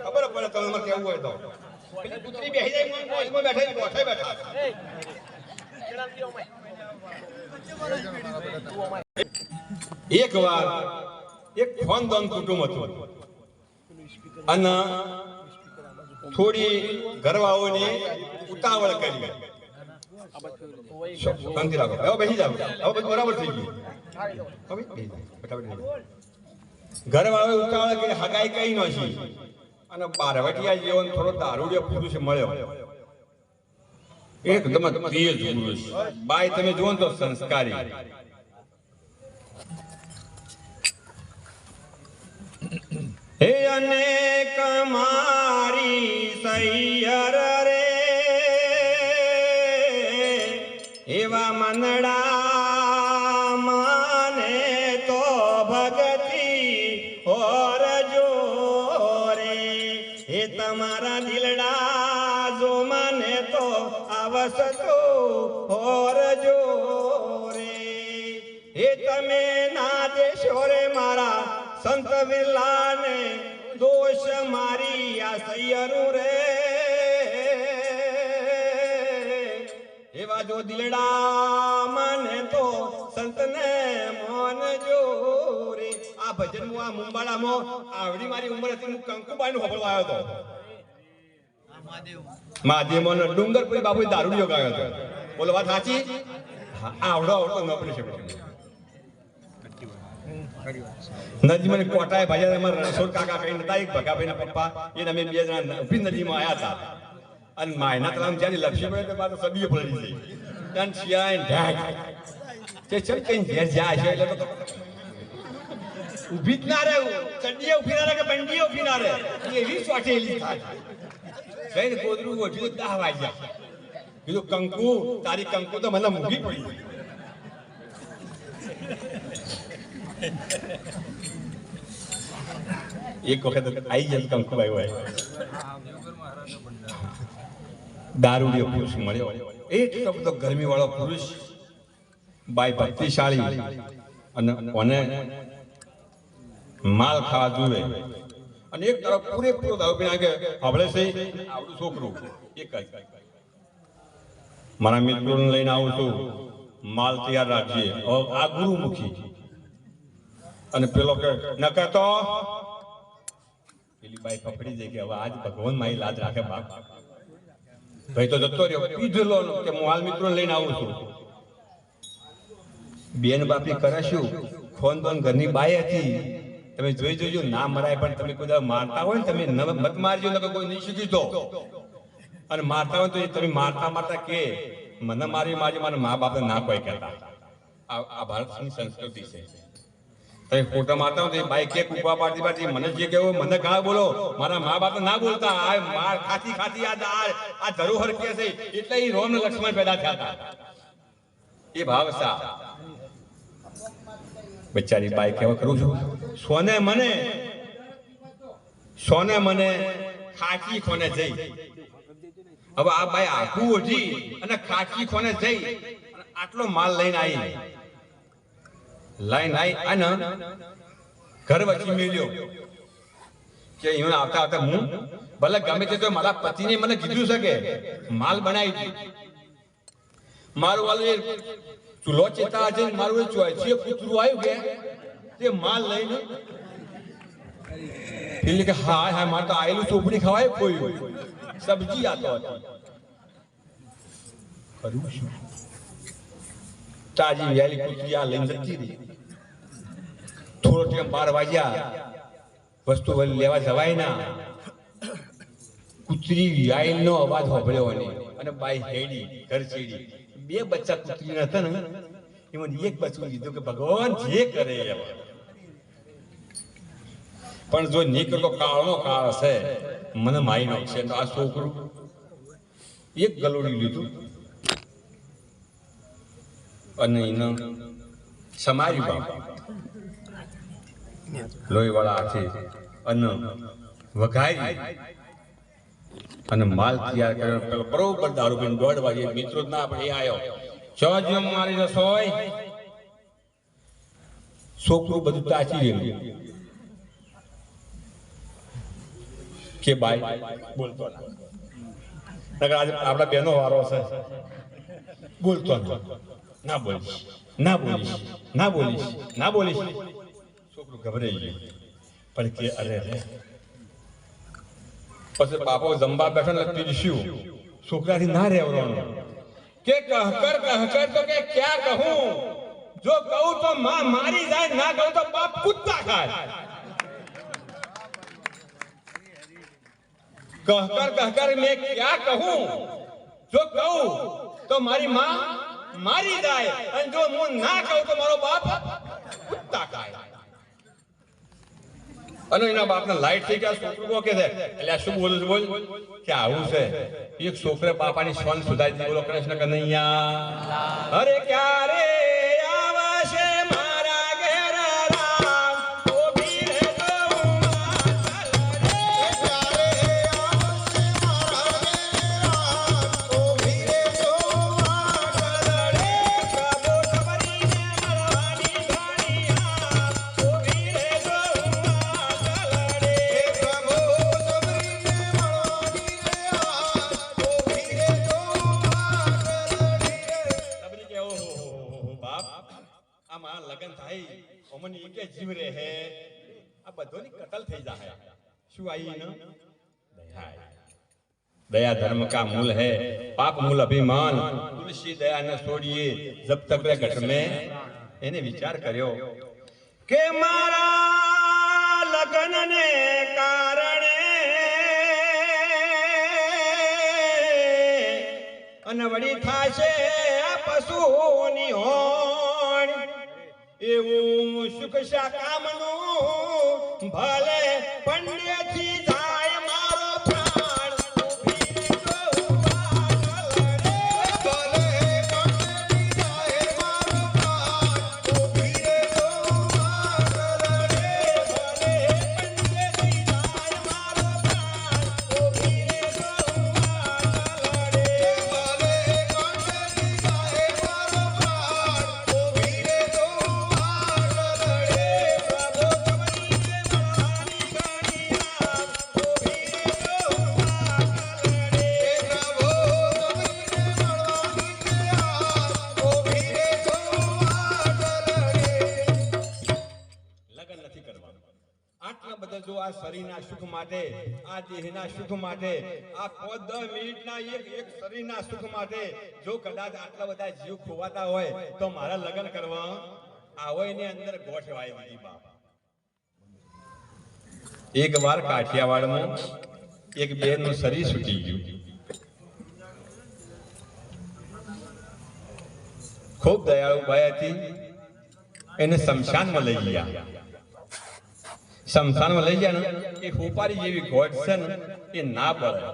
ખબર પડે તમને કેવું હોય તો. કુતરી બેહી જાય બેઠા બેઠા. એક વાર એક ખાનદાન કુટુંબ હતું અને થોડી ઘરવાળોને ઉતાવળ કરી. શાંતિ રાખો, હવે બેસી જાવ, હવે બધું બરાબર થઈ ગયું. ઘરવાળો ઉતાવળ કરી હગાઈ કઈ નથી અને બારવટિયા જેવો થોડો દારૂડિયો પુરુષ મળ્યો, એકદમ તેજ પુરુષ. બાય તમે જુઓ તો સંસ્કારી. હે અનેક મારી સૈયર રે એવા મનડા માને તો ભગતી ઓરજો રે. એ તમારા દિલડા જો મને તો આવસતો ઓરજો રે. એ તમે ના દેશો રે મારા સંત વિરલાને દોષ મારી આ સૈયરું રે. એવા જો દિલડા મને તો સંતને મોનજો રે. આ ભજન હું આ મુંબાળામાં આવડી મારી ઉંમર હતી, હું કંકુબાઈ નું હોબળવા આવ્યો હતો. મહાદેવ ડુંગરપુરી બાપુ દારૂડિયો ગાયો હતો. બોલો વાત સાચી? આવડો ન પડી શકે. નદી મને કોટાએ ભાઈ અમારા રણછોડ કાકા કઈ નતા, એક ભગાભાઈ ના પપ્પા, એને અમે બે જણા ઉભી નદીમાં આવ્યા હતા. અને માયના તળાવ જ્યારે લપસી પડે તો મારે સબીએ પડી છે. ત્યાં શિયાળ ઢાક તે ચલ કઈ ઘેર જાય છે એટલે તો ઊભી જ ના રહે, ચડ્ડીએ ઊભી ના રહે કે બંડીએ ઊભી ના રહે, એવી ચોટેલી થાય. જઈને ગોદરું ગોઠવ્યું, 10 વાગ્યા. કીધું કંકુ, તારી કંકુ તો મને મૂકી પડી. એક વખત આવી જાય કંકુબાઈ હોય, દારૂડિયો પુરુષ મળ્યો. એટલો બધો ગરમી વાળો પુરુષ, બાઈ ભક્તિશાળી અને માલ ખાવા જુએ. અને એક તરફ પૂરેપૂરો દારૂ પીને કે આપણે છે આવડું છોકરું એક જ મારા મિત્રોને લઈને આવું છું, માલ તૈયાર રાખજે. આ ગુરુમુખી અને પેલો કે ન કરતો, પેલી બાઈ પકડી દે કે હવે આજ ભગવાન મારી લાજ રાખે. બાપ ભાઈ તો જતો રહ્યો, પીધેલો કે હું હાલ મિત્રોને લઈને આવું છું. બેન બાપી કરે શું? ખોન દોન ઘરની બાઈ હતી. તમે જોઈ જોજો, ના મરાય પણ તમે કોઈ મારતા હોય ને તમે મત મારજો, ને કોઈ નહીં શીખી દો. અને મારતા હોય તો તમે મારતા મારતા કે મને મારી મારજો, મારા મા બાપ ના કોઈ કહેતા. આ ભારતની સંસ્કૃતિ છે. તમે ફોટો મારતા હોય તો બાઈ કે કૂપા પાડતી પાડતી મને જે કહેવું મને ગાળ બોલો, મારા મા બાપ ના બોલતા. આ માર ખાતી ખાતી આ ધરોહર કે છે એટલે એ રોમ ને લક્ષ્મણ પેદા થયા હતા. એ ભાવસા બચારી બાઈ કેવા કરું છું, સોને મને ખાચી ખોને જઈ. હવે આ બાઈ આખું ઓઢી અને ખાચી ખોને જઈ આટલો માલ લઈને આવી અને ઘર વચ્ચે મેલ્યો કે એને આવતા આવતા હું ભલે ગમે તે તો મારા પતિને મને કીધું છે કે માલ બનાવી દી. મારું વાલું ચૂલો ચેતા છે, મારું ચોઈથી કૂતરું આવ્યું કે તે માલ લઈને એટલે કે હા હા મારે તો આયેલું ચોપડી ખવાય કોઈ સબ્જી આતો હતી. કરું શું? તાજી વ્યાલી કૂતરી આ લઈને જતી રહી. થોડો ટાઈમ 12 વાગ્યા, વસ્તુ લેવા જવાય ના. કૂતરી વ્યાયલનો અવાજ સાંભળ્યો અને બાઈ હેડી ઘર ચીડી. 2 બચ્ચા કૂતરી હતા ને એમાં એક બચ્ચું લીધું કે ભગવાન જે કરે એમ. પણ જો નીકળતો કાળનો કાળ હશે મને મારી નાખશે. તો આ છોકરું એક ગલોડી લીધું અને એને સમારી બાપા લોહીવાળા હાથે અને વઘારી અને માલ તૈયાર કર્યો. પેલો બરોબર દારૂ પીને 1:30 વાગે મિત્રો જ ના આપણે આવ્યો. જો મારી રસોઈ છોકરું બધું તાચી ગયેલું કે બાઈ બોલતો આજે આપણા બેનો વારો છે. બોલતો ના બોલીશ, ના બોલીશ, ના બોલીશ, ના બોલીશ. છોકરું ગભરાઈ ગયું પણ કે અરે રે. પછી બાપો જમવા બેઠો ને પીરસ્યું. છોકરાથી ના રહેવાનું કે કહકર તો કે ક્યાં કહું, જો કહું તો માં મારી જાય, ના કહું તો બાપ કુત્તા ખાય. कहकर मैं क्या कहूं, जो कहूं तो मारी मां मारी जाए और जो मुंह ना कहूं तो मारो बाप कुत्ता खाए. અને એના બાપને લાઈટ થઈ ગયા. છોકરો કે છે એટલે શું બોલું બોલ કે આવું છે. એક છોકરે બાપાની સોન સુધારી દીધી. બોલો કૃષ્ણ કનૈયા. અરે ક્યારે આવશે મારા ઘેર રામ, ઓભી રે લગન થાય ઓમની કે જીવ રહે આ બધોની કતલ થઈ જાય. શું આઈ ન दया धर्म का मूल है, पाप मूल अभिमान. तुलसी दया न छोड़िए जब तक वे घट में. એને વિચાર કર્યો કે મારા લગન ને કારણે અને વળી થાશે આ પશુની હોણ. એવું સુખ શાકામનું ભલે પંડ્યથી જાય મારો પ્રાણ. આ શરીરના સુખ માટે, આ દેહના સુખ માટે, આ 5-10 મિનિટના એક શરીરના સુખ માટે જો કદાચ આટલા બધા જીવ ખોવાતા હોય તો મારા લગ્ન કરવા આવો એની અંદર ગોઠવાય દીધી બાપ. એક વાર કાઠિયાવાડમાં એક બેનનું શરીર છૂટી ગયું. ખૂબ દયાળુ ભાઈ હતી. એને શમશાનમાં લઈ ગયા. શમશાનમાં લઈ ગયા ને એ હોપારી જેવી ઘોટ છે ને એ ના પડે.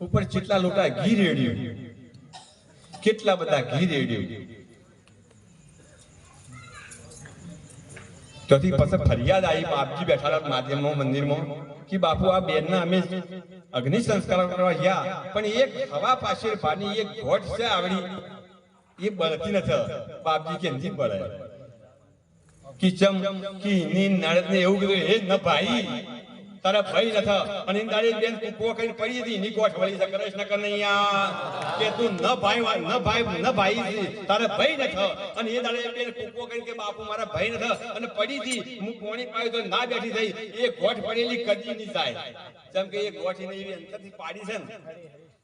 ઉપર કેટલા લોટા ઘી રેડ્યું, કેટલા બધા ઘી રેડ્યું. ત્યાંથી પછી ફરિયાદ આવી બાપજી બેઠા માધ્યમમાં મંદિરમાં કે બાપુ આ બેનના અમે અગ્નિ સંસ્કાર કરવા ગયા પણ એક હવા પાસે પાણી એક ઘોટ છે આવડી એ બળતી નથી. બાપજી કે નથી પડે. કિચમ કી ની નળદ ને એવું કીધું હે ન ભાઈ તારા ભાઈ નથી અને તારી બેન કૂપો કરીને પડી હતી ની ગોઠ વળી છે કૃષ્ણ કનૈયા કે તું ન ભાઈ તારા ભાઈ નથી અને એ તારી બેન કૂપો કરીને કે બાપુ મારા ભાઈ નથી અને પડી હતી હું કોણી પાડ્યું તો ના બેઠી થઈ. એ ગોઠ પડેલી કદી નહીં જાય. જેમ કે એ ગોઠ એને એવી અંતરથી પાડી છે ને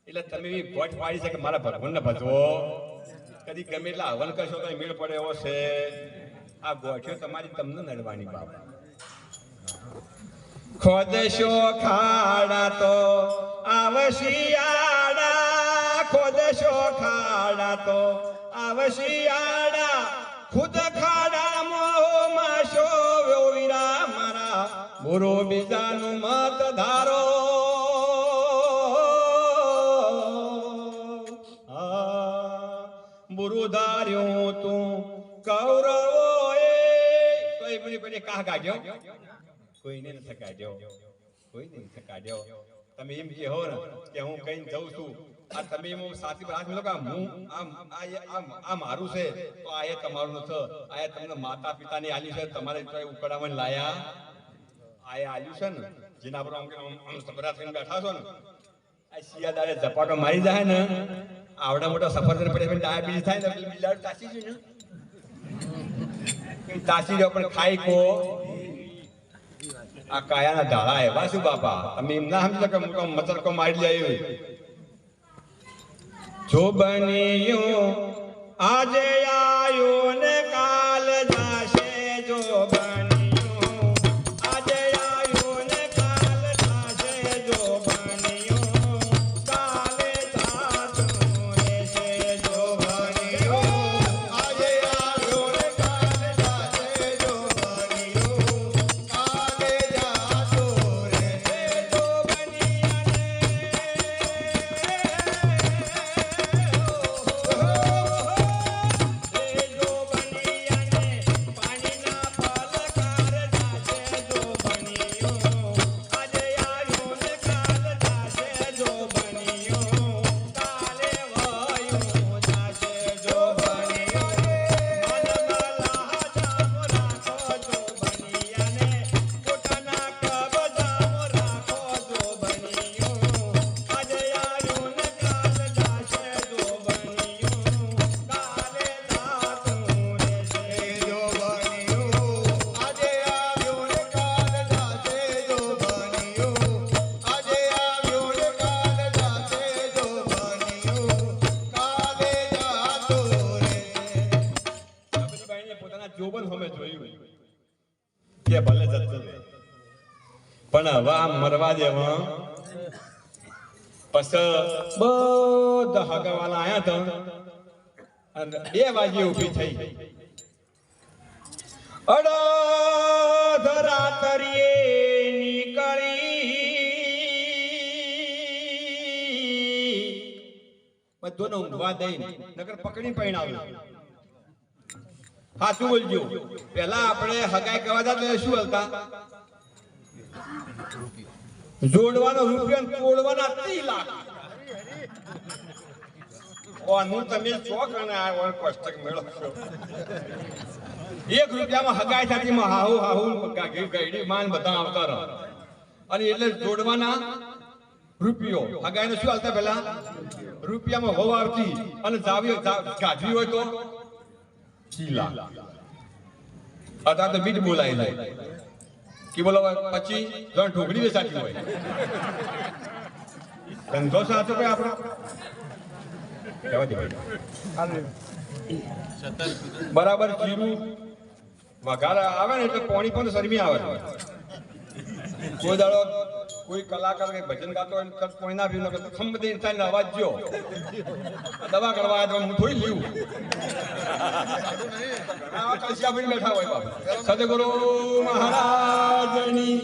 એટલે તમે એવી ગોઠ પાડી છે કે મારા ભગવાનને ભજવો. કદી ગમે એટલા હવન કરશો તો મેળ પડે એવો છે. આ ગોઠ્યો તમારી તમને નડવાની બાબત. ખોદશો ખાડા તો આવશિયાળા, ખોદશો ખાડા તો આવશિયાળા, ખુદ ખાડા માશો વીરા મારા ગુરુ બીજાનું મત ધારો. બુરુ ધાર્યું તું કૌરવો એ કાહ કાઢ્યો કોઈને નથી કાઢ્યો, કોઈને નથી કાઢ્યો. તમે એમ કહો ને કે હું કઈ જઉં છું આ તમે એમ સાથી પર હાથ મેલો કે હું આ મારું છે તો આ એ તમારું નથી. આ તમને માતા પિતાની આલ્યું છે તમારે ઉકળામાં લાયા આ આલ્યું છે ને જેના પર આમ સબરા થઈને બેઠા છો ને આ શિયાદારે ઝપાટો મારી જાય ને આવડા મોટા સફરજન પડે ડાયાબિટીસ થાય ને બિલાડ તાસી છે ને તાસી જો પણ ખાઈ કો આ કાયાના ઢાળા એવા શું બાપા તમે એમ ના સમજો કે મોટો મચરકો મારી લે. જો બન્યું આજે આયો ને કાલ જાશે, જો બન્યું આજે આયો ને કાલ જાશે, જો બન્યું કાલે જાતું રહેશે, જો બન્યું આજે આયો ને કાલ જાશે, જો બન્યું કાલે જાતું રહેશે, જો પણ હવે આમ મરવા દેવા પછી બધા હગાવાલા આયા હતા અને 2 વાગે ઊભી થઈ. અડધ રાત્રિએ નીકળી બધોને ઊંઘવા દઈને નગર પકડી પૈણાવ્યું. સાચું બોલજો. પેલા આપણે હગાઈ કરવા જતા શું હલતા જોડવાનો રૂપિયા તોડવાના 3 લાખ. ઓનું તમે ચોક અને આ કોષ્ટક મેળવશો. 1 રૂપિયામાં હગાઈ થતી માં હાહુ ગઈડી માન બધા આવતા રહે અને એટલે જોડવાના રૂપિયો. હગાઈને શું હાલતા પેલા રૂપિયામાં હોવ આવતી અને ગાજવી હોય તો ચીલા. અત્યારે તો બીટ બોલાય જાય કે બોલો પછી જણ ઢોકળી વેચાતી હોય ધંધો સાચો ભાઈ આપણો બરાબર જીરું વઘાર આવે ને એટલે પાણી પણ શરમી આવે કોઈ દાડો કોઈ કલાકાર કે ભજન ગાતો હોય પાણી ના પીવું તો ખંભ ઇન્સાન અવાજ જો દવા કરવા આવ્યા તો હું થોડી લીવું કલસિયા ભરી બેઠા હોય બાપ સદગુરુ મહારાજની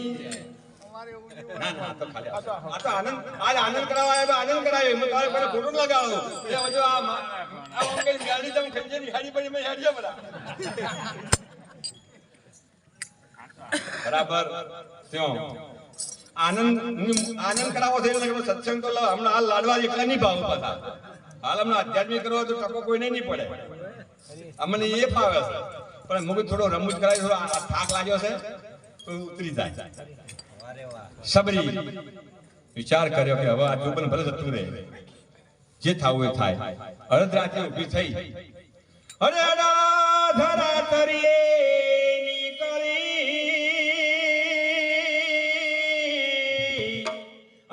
આનંદ કરાવાય આનંદ કરાવે ખોટું લગાવો ગાડી તમે ખંજરી હાડી પડી મેં હાડી બધા બરાબર આનંદ કરાવો છે સત્સંગ તો હમણાં હાલ લાડવા એકલા નહીં ભાવ પાછા હાલ હમણાં આધ્યાત્મિક કરવા તો ટકો કોઈને નહીં પડે અમને એ ફાવે છે પણ મુખ થોડો રમૂજ કરાવી થોડો થાક લાગ્યો છે તો ઉતરી જાય સબરી વિચાર કર્યો કે હવે આ જોબન ભલે જતું રહે જે થવું એ થાય અડધ રાતે ઊભી થઈ અરે ધરા તરીએ નીકળી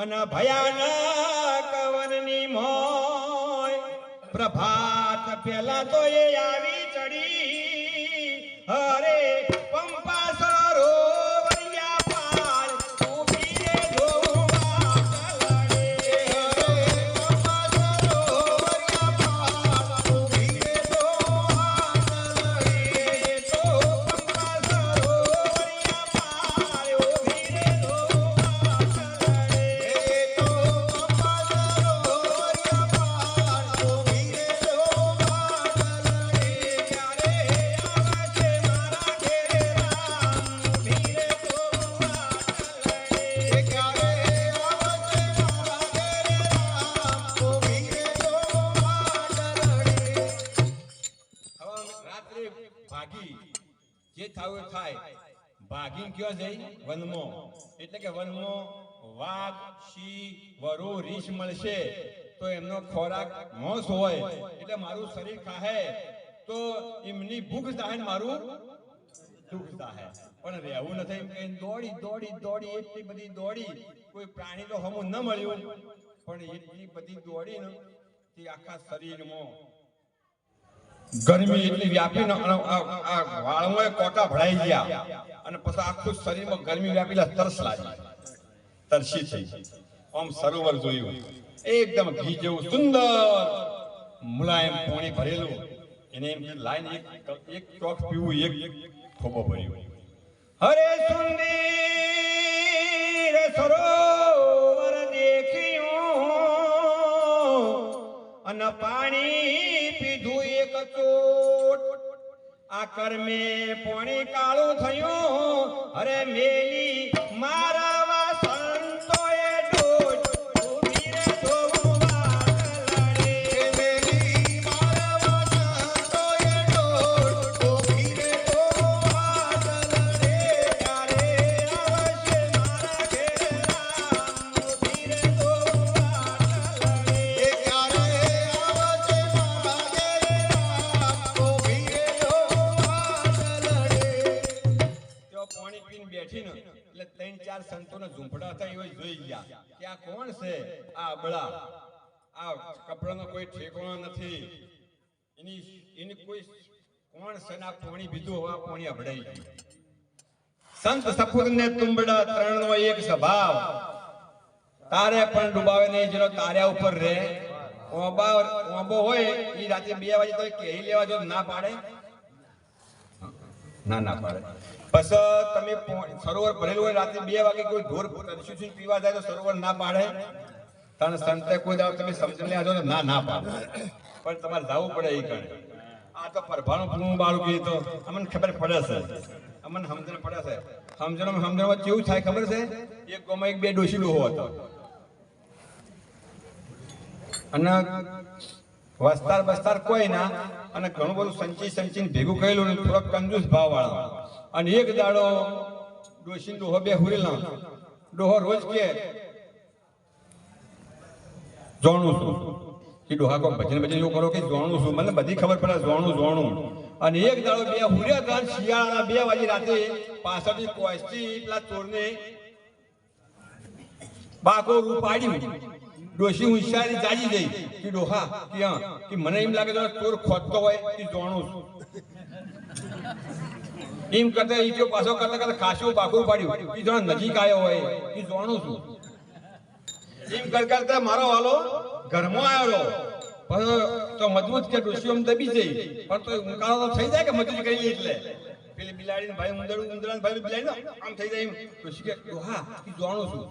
અને ભયાનક વનની મોય પ્રભાત પેલા તો એ આવી ચડી અરે પંપા સરોવરિયા પાર ઊભી રે જોવા ચલડે અરે પંપા સરોવરિયા પાર ઊભી રે જોવા ચલડે તો પંપા સરોવરિયા પાર ઊભી રે જોવા ચલડે તો પંપા સરોવરિયા પાર ઊભી રે જોવા ચલડે ક્યારે આવે છે મારા ઘેરે રાત્રે ભાગી જે થાવું થાય ભાગી કયો જઈ વનમાં એટલે કે વનમાં વાઘ સિંહ વરુ રીછ મળશે તો એમનો ખોરાક માંસ હોય એટલે મારું શરીર ખાહે તો એમની ભૂખ થાય ને મારું દુઃખ થાય પણ રહેવું નથી કે દોડી દોડી દોડી એટલી બધી દોડી કોઈ પ્રાણી તો હમું ન મળ્યું પણ એટલી બધી દોડી ને તે આખા શરીરમાં ગરમી એટલી વ્યાપી ને વાળમાં કોટા ભરાઈ ગયા અને પછી આખું શરીરમાં ગરમી વ્યાપી તરસ લાગી તરસી થઈ આમ સરોવર જોયું એકદમ ઘી જેવું સુંદર મુલાયમ પાણી ભરેલું એને એમ લાઈન એક ચોક પીવું એક ખોબો ભર્યું હરે સુંદર સરોવર દેખ્યું અને પાણી પીધું એક ચોટ આ કર્મે પાણી કાળું થયું અરે મેલી મારા વાસંતોએ ડોટ ઊભી રે જોવા ચલડે મેલી મારા વાસંતોએ ડોટ ઊભી રે જોવા ચલડે ક્યારે આવશે મારા ઘેરે રામ ઊભી રે જોવા ચલડે ક્યારે આવશે મારા ઘેરે રામ ઊભી રે જોવા ચલડે તેઓ પાણી પીને બેઠી ને એટલે 3-4 સંતોના ઝૂંપડા હતા એવા જોઈ ગયા કે આ કોણ છે આ અબળા આ કપડાનો કોઈ ઠેકાણો નથી એની કોઈ કોણ છે ને આ પાણી પીધું હવે આ પાણી અભડાઈ ગયું સંત સપૂર ને તુંબડા ત્રણનો એક સ્વભાવ તારે પણ ડુબાવે નહીં જેનો તાર્યા ઉપર રહે ઓબો હોય એ રાતે 2 વાગે તો કેરી લેવા જો ના પાડે ના પાડે પછી તમે સરોવર ભરેલું હોય રાતે 2 વાગે કોઈ ઢોર તરસ્યું પીવા જાય તો સરોવર ના પાડે તને સંતે કોઈ દાવ તમે સમજી લેજો તો ના પાડે પણ તમારે જવું પડે એ કરે આ તો પરભાણું પૂરું બાળું કે તો અમને ખબર પડે છે અમને સમજણ પડે છે સમજણમાં કેવું થાય ખબર છે એક ગોમાં 1-2 ડોશી લોહો હતો અને વસ્તાર કોઈ ના અને ઘણું બધું સંચી ભેગું કરેલું થોડોક કંજૂસ ભાવ વાળો અને એક દાડો ડોશી ડોહો બે હુરેલા ડોહો રોજ કે જોણું છું કે ડોહા કો ભજન એવું કરો કે જોણું છું મને બધી ખબર પડે જોણું અને એક દાડો બે હુર્યા હતા શિયાળાના 2 વાગે રાતે પાછળથી કોસ્ટી પેલા ચોરને બાકો રૂપાડ્યું. ડોશી હોશિયારી જાજી ગઈ કે ડોહા કે મને એમ લાગે તો ચોર ખોટતો હોય એ જાણું છું. એમ કરતા ઈચ્છો પાછો કરતા ખાસું બાકું પાડ્યું એ જો નજીક આવ્યો હોય એ જાણું છું. એમ કરતા મારો વાલો ઘરમાં આવ્યો પણ તો મજબૂત કે ડોશી આમ દબી જઈ પણ તો ઉંકાળો તો થઈ જાય કે મજૂરી કરી એટલે પેલી બિલાડીને ભાઈ ઉંદરાને ભાઈ બિલાડી આમ થઈ જાય. એમ ડોશી કે ડોહા એ જાણું છું.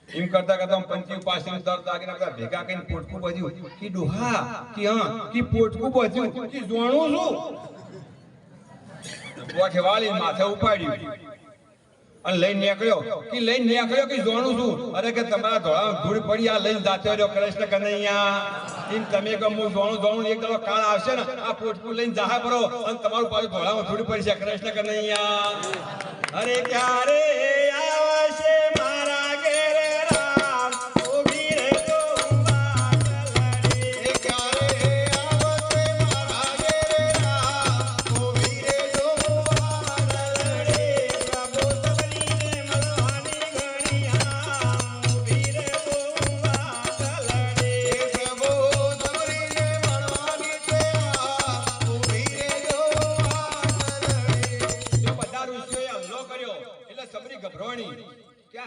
એમ કરતા પંચી પાસે દર્દ આગળ ભેગા કરીને પોટકું બધ્યું કે ડોહા કે પોટકું બધ્યું કે જાણું છું. વાળી માથે ઉપાડ્યું અને લઈને નીકળ્યો કે જાણું છું. અરે કે તમારા ધોળા ધૂળ પડી આ લઈને જાતે રહ્યો કૃષ્ણ કનૈયા. એમ તમે કે હું જાણું એક દાડો કાળ આવશે ને આ પોટકું લઈને જાહા કરો અને તમારું પાછું ધોળામાં ધૂળ પડશે કૃષ્ણ કનૈયા. અરે ક્યારે આવશે મારા ઘેરે રામ ઉભી રે તો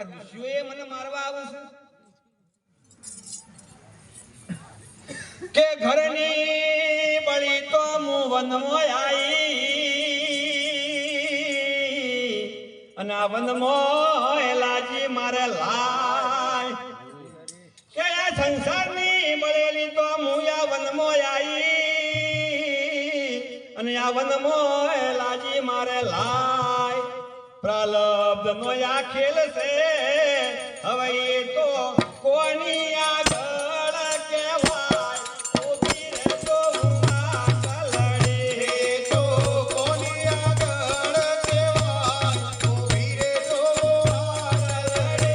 ઋષિઓએ મને મારવા આવું છે કે ઘરની બળી તો હું વનમાં આવી અને આ વનમાં લાજી મારે લાય કે આ સંસારની બળેલી તો હું આ વનમાં આવી અને આ વનમાં લાજી મારે લાય. પ્રલબ્ધ નો આ ખેલ છે હવે એ તો કોની આગળ કહેવાય. ઉભી રે તો કલડે તો કોની આગળ કહેવાય. ઉભી રે તો કલડે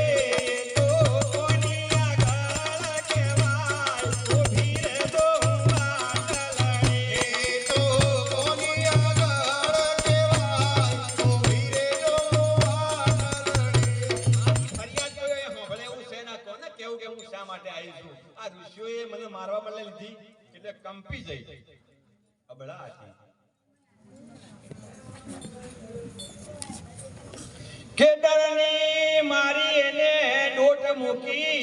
તો કોની આગળ કહેવાય. ઉભી રે તો કલડે તો કોની આગળ કહેવાય. ઉભી રે આ ઋષિઓએ મને મારવા બદલે લીધી એટલે કંપી જઈ અબળા હતી કે ડરની મારી એને ડોટ મૂકી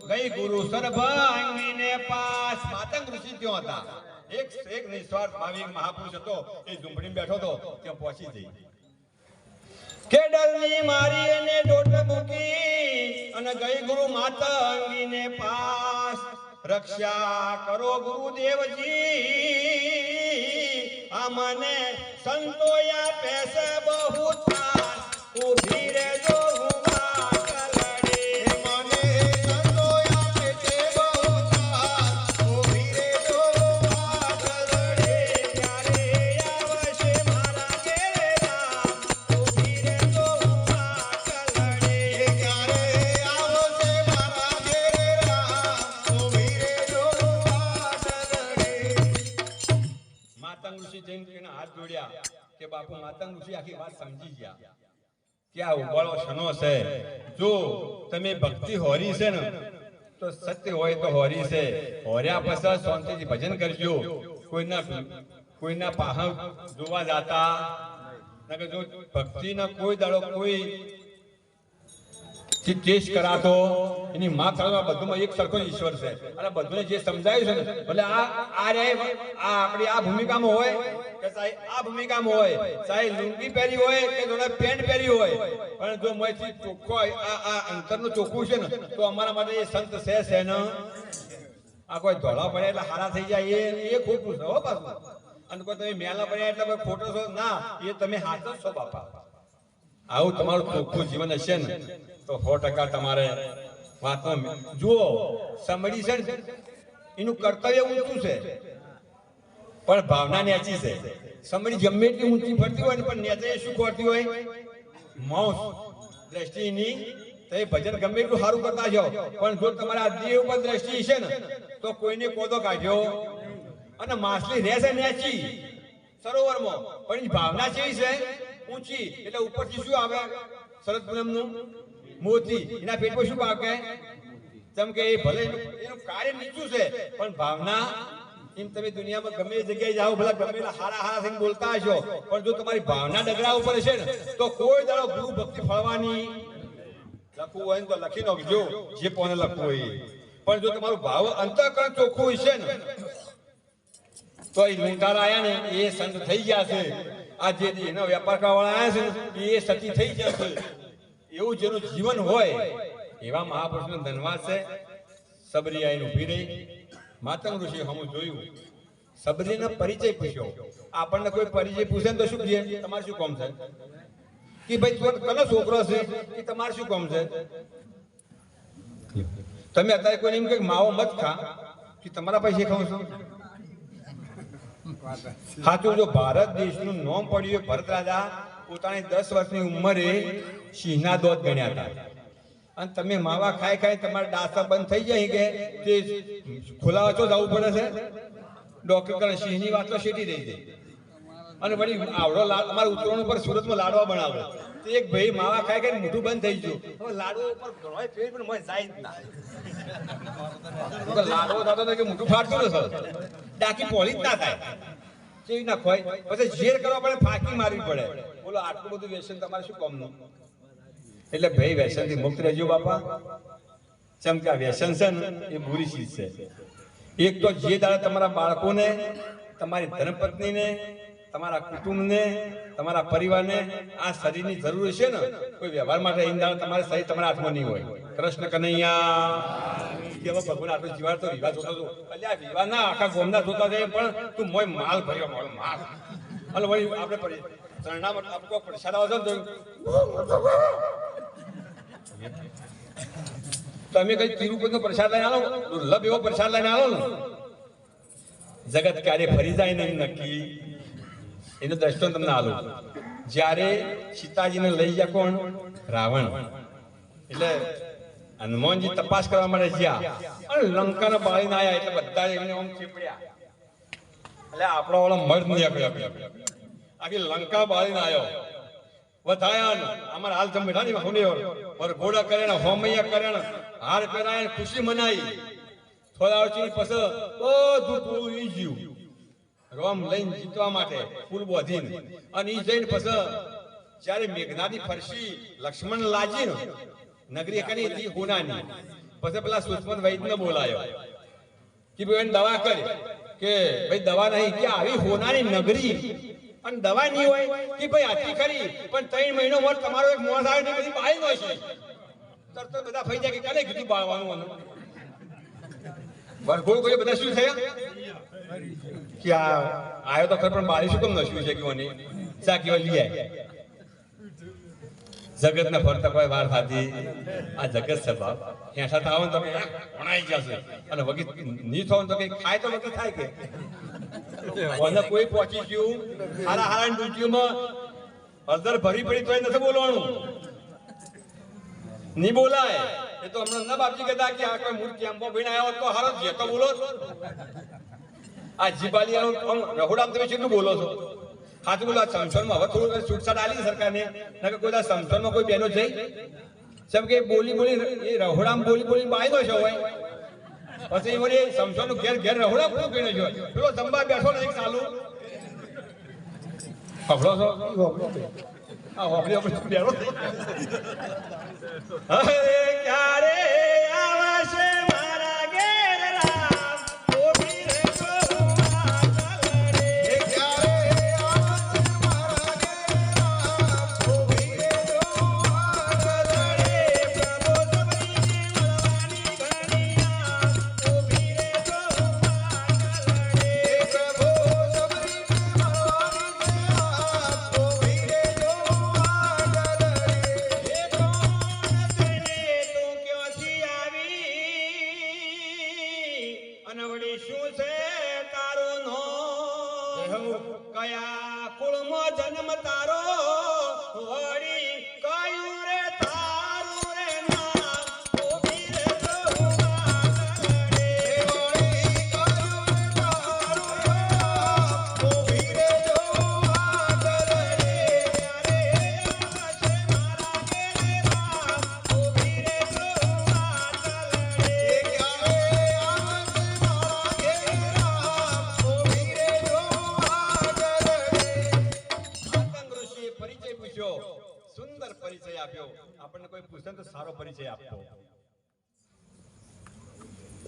ગઈ ગુરુ સરભાંગીને પાસ. માતંગ ઋષિ ત્યાં હતા. એક નિસ્વાર્થ ભાવિક મહાપુરુષ હતો એ ઝૂંપડીમાં બેઠો હતો ત્યાં પહોંચી જઈ કે ડરની મારી એને ડોટ મૂકી અને ગઈ ગુરુ માતંગીને પાસ. રક્ષા કરો ગુરુદેવજી આ મને સંતોયા પેસે બહુ ત્રાસ. ઉભી રહેજો હું કલડે મને સંતોયા પેસે બહુ ત્રાસ. ઉભી રહેજો કલડે ત્યારે આવશે મારા ઘેરે રામ. ઉભી રહેજો કલડે ત્યારે આવશે મારા ઘેરે રામ. ઉભી રહેજો કલડે. માતંગ ઋષિ જઈને હાથ જોડ્યા કે બાપુ માતંગ ઋષિ આખી વાત સમજી ગયા કે આ ઉબાળો શનો છે. જો તમે ભક્તિ હોરી છે ને તો સત્ય હોય તો હોરી છે. હોર્યા પછી શાંતિથી ભજન કરજો. કોઈના પાહા જોવા જાતા નકર જો ભક્તિના કોઈ દાડો કોઈ ટેસ્ટ કરાતો એની માત્રામાં બધુંમાં એક સરખો ઈશ્વર છે અને બધુંને જે સમજાયું છે ને ભલે આપણી આ ભૂમિકામાં હોય કે ચાહે આ ભૂમિકામાં હોય ચાહે લુંગી પહેરી હોય કે જોડે પેન્ટ પહેરી હોય પણ જો મોયથી ચોખ્ખો આ અંતરનું ચોખ્ખું છે ને તો અમારા માટે એ સંત છે ને આ કોઈ ધોળા પડ્યા એટલે હારા થઈ જાય એ ખોટું છે હો પાછું. અને કોઈ તમે મેલા પડ્યા એટલે કોઈ ખોટો છો ના, એ તમે હાથ છો બાપા. આવું તમારું ચોખ્ખું જીવન હશે ને તો 100% તમારે વાતમાં જુઓ સમડી છે એનું કર્તવ્ય ઊંચું છે પણ ભાવના નેચી છે. સમડી ગમે એટલી ઊંચી ફરતી હોય ને પણ નેચે શું કરતી હોય મૌસ દ્રષ્ટિની. તો એ ભજન ગમે એટલું સારું કરતા જાઓ પણ જો તમારા દેહ ઉપર દ્રષ્ટિ છે ને તો કોઈને કોદો કાઢ્યો અને માછલી રહેશે નેચી સરોવરમાં, પણ એની ભાવના કેવી છે? ઊંચી. એટલે ઉપરથી શું આવે? શરદ પૂનમનું મોતી. એના પેટમાં શું પાકે? જેમ કે એ ભલે એનું કાર્ય નીચું છે, પણ ભાવના એમ તમે દુનિયામાં ગમે એ જગ્યાએ જાઓ, ભલા ગમે હારા હારા થઈને બોલતા હશો, પણ જો તમારી ભાવના ડગરા ઉપર છે ને તો કોઈ દાડો ગુરુ ભક્તિ ફળવાની. લખવું હોય ને તો લખી નાખજો, જે કોને લખવું હોય. પણ જો તમારું ભાવ અંતઃકરણ ચોખ્ખું હશે ને તો એ લૂંટારા આયા ને એ સંત થઈ ગયા છે. આ જે એનો વેપાર કરવાવાળા આવ્યા છે ને એ સતી થઈ જશે. એવું જેનું જીવન હોય એવા મહાપુરુષનો ધનવાદ છે. સબરી આઈને ઊભી રહી. માતંગ ઋષિ હમું જોયું, સબરીનો પરિચય પૂછ્યો. આપણને કોઈ પરિચય પૂછે ને તો શું કહે? તમારે શું કામ છે? કે ભાઈ કનો છોકરો છે? કે તમારે શું કામ છે? તમે અત્યારે કોઈ એમ કે માવો મત ખા, કે તમારા પૈસે ખાવ છો? સાચું. જો ભારત દેશનું નામ પડ્યું, ભરત રાજા પોતાની 10 વર્ષની ઉંમરે સિંહના દોત ગણ્યા હતા. અને તમે માવા ખાઈ ખાઈ તમારા ડાસા બંધ થઈ જાય કે તે ખોલાવા તો જવું પડે છે. ડોક્ટર કરે સિંહની વાત તો શેટી રહી છે. અને વળી આવડો અમારા ઉત્તરાયણ ઉપર સુરતમાં લાડવા બનાવે. તો એક ભાઈ માવા ખાઈ ખાઈ મોઢું બંધ થઈ ગયું. હવે લાડવો ઉપર ઘણોય ફેર પણ મને જાય જ ના. લાડવો થતો કે મોઢું ફાટતું ને સર, ડાકી પોળી જ ના થાય. કેવી ના ખોય પછી ઝેર કરવા પડે, ફાંકી મારવી પડે. બોલો આટલું બધું વ્યસન તમારે શું કામનું? એટલે ભાઈ વ્યસનથી મુક્ત રહેજો બાપા. જેમ કે આ વ્યસન છે ને એ બુરી ચીજ છે. એક તો જે દાડે તમારા બાળકોને, તમારી ધર્મપત્નીને, તમારા કુટુંબને, તમારા પરિવારને આ શરીરની જરૂર છે ને કોઈ વ્યવહાર માટે, એ દાડે તમારે શરીર તમારા હાથમાં નહીં હોય. કૃષ્ણ કનૈયા કેવો ભગવાન આટલો જીવાડ તો વિવાહ જોતો હતો. એટલે આ વિવાહ ના આખા ગોમના જોતા જાય, પણ તું મોય માલ ભર્યો માલ માલ. અને વળી આપણે શરણામાં આપકો પ્રસાદ આવશે ને તમે કઈ તિરુપતિનો પ્રસાદ લઈને આવો, દુર્લભ એવો પ્રસાદ લઈને આવો ને, જગત ક્યારે ફરી જાય નહીં નક્કી. એનો દ્રષ્ટાંત તમને આલો. જ્યારે સીતાજીને લઈ ગયા કોણ? રાવણ. એટલે હનુમાનજી તપાસ કરવા માટે ગયા અને લંકાને બાળીને આવ્યા. એટલે બધા એમને આમ ચીપડ્યા. એટલે આપણો વાળો મર્દ નહીં આખી લંકા બાળીને આવ્યો. વધાયા અમારા હાલ જમ બેઠા ને ઘોડા કર્યા, હોમૈયા કર્યા, હાર પહેરાય, ખુશી મનાઈ. થોડા વર્ષની પછી બધું પૂરું ગયું રોમ લઈને જીતવા માટે ફૂલ બોધીને. અને એ જઈને પછી જયારે મેઘનાદી ફરસી લક્ષ્મણ લાજી નગરી કરી હતી હોનાની, પછી પેલા સુષ્મન વૈદ્યને બોલાયો કે ભાઈ એને દવા કરી. કે ભાઈ દવા નહીં, કે આવી હોનાની નગરી અને દવા નહીં હોય કે ભાઈ આથી ખરી, પણ 3 મહિનો મોર તમારો એક મોસ આવે બધી બાળી નો છે. તરત બધા ફઈ જાય કે કને કીધું બાળવાનું? વરઘોડ કોઈ બધા શું થયા કે આ આવ્યો તો ખર, પણ બાળી શું કેમ નશ્યું છે? કેવાની ચા કેવા લઈ આય. જગત ને ફરતા કોઈ વાર ખાધી. આ જગત છે બાપ. હેઠા થાવ ને તમે ભણાઈ જશે, અને વગી ની થાવ તો કઈ ખાય તો વગી થાય કે કોઈ પહોંચી ગયું હારા હારા ડ્યુટીમાં હળદર ભરી પડી તો નથી બોલવાનું, નહીં બોલાય. એ તો હમણાં ના બાપજી કહેતા કે આ કોઈ મૂર્તિ આંબો ભીણ આવ્યો તો હારો જે તો બોલો. આ જીબાલિયાનું રહોડામ તમે કેટલું બોલો છો? હાથ બોલો. આ સંસદમાં હવે થોડું છૂટછાટ આલી સરકારને, નકર કોઈ સંસદમાં કોઈ બહેનો જઈ જેમ કે બોલી એ રહોડામ બોલી બાય દો છો હોય. પછી વળી સમસોનું ઘેર ઘેર રહોડા પૂરું કરીને જોય. પેલો જંબા બેઠો ને એક ચાલુ હફળો છો આ હોફળી બેઠો. અરે ક્યારે આવશે મારા ઘેર રામ, ઓબી રે ગોવા ચલડે. ક્યારે આવશે મારા ઘેર રામ, ઓબી રે ગોવા ચલડે. પ્રભુ સબરીને મળવાની ઘણીયા, ઓબી રે ગોવા ચલડે. પ્રભુ સબરીને મળવાની ઘણીયા, ઓબી રે ગોવા ચલડે. એ કોણ તેને તું ક્યાંથી આવી, અને વળી શું છે તારું નામ? કયા કુળમાં જન્મ તારો, વળી કયું રે તારું રે નામ? ઓબી રે ગોવા ચલડે. વળી કયું રે તારું નામ? ઓબી રે ગોવા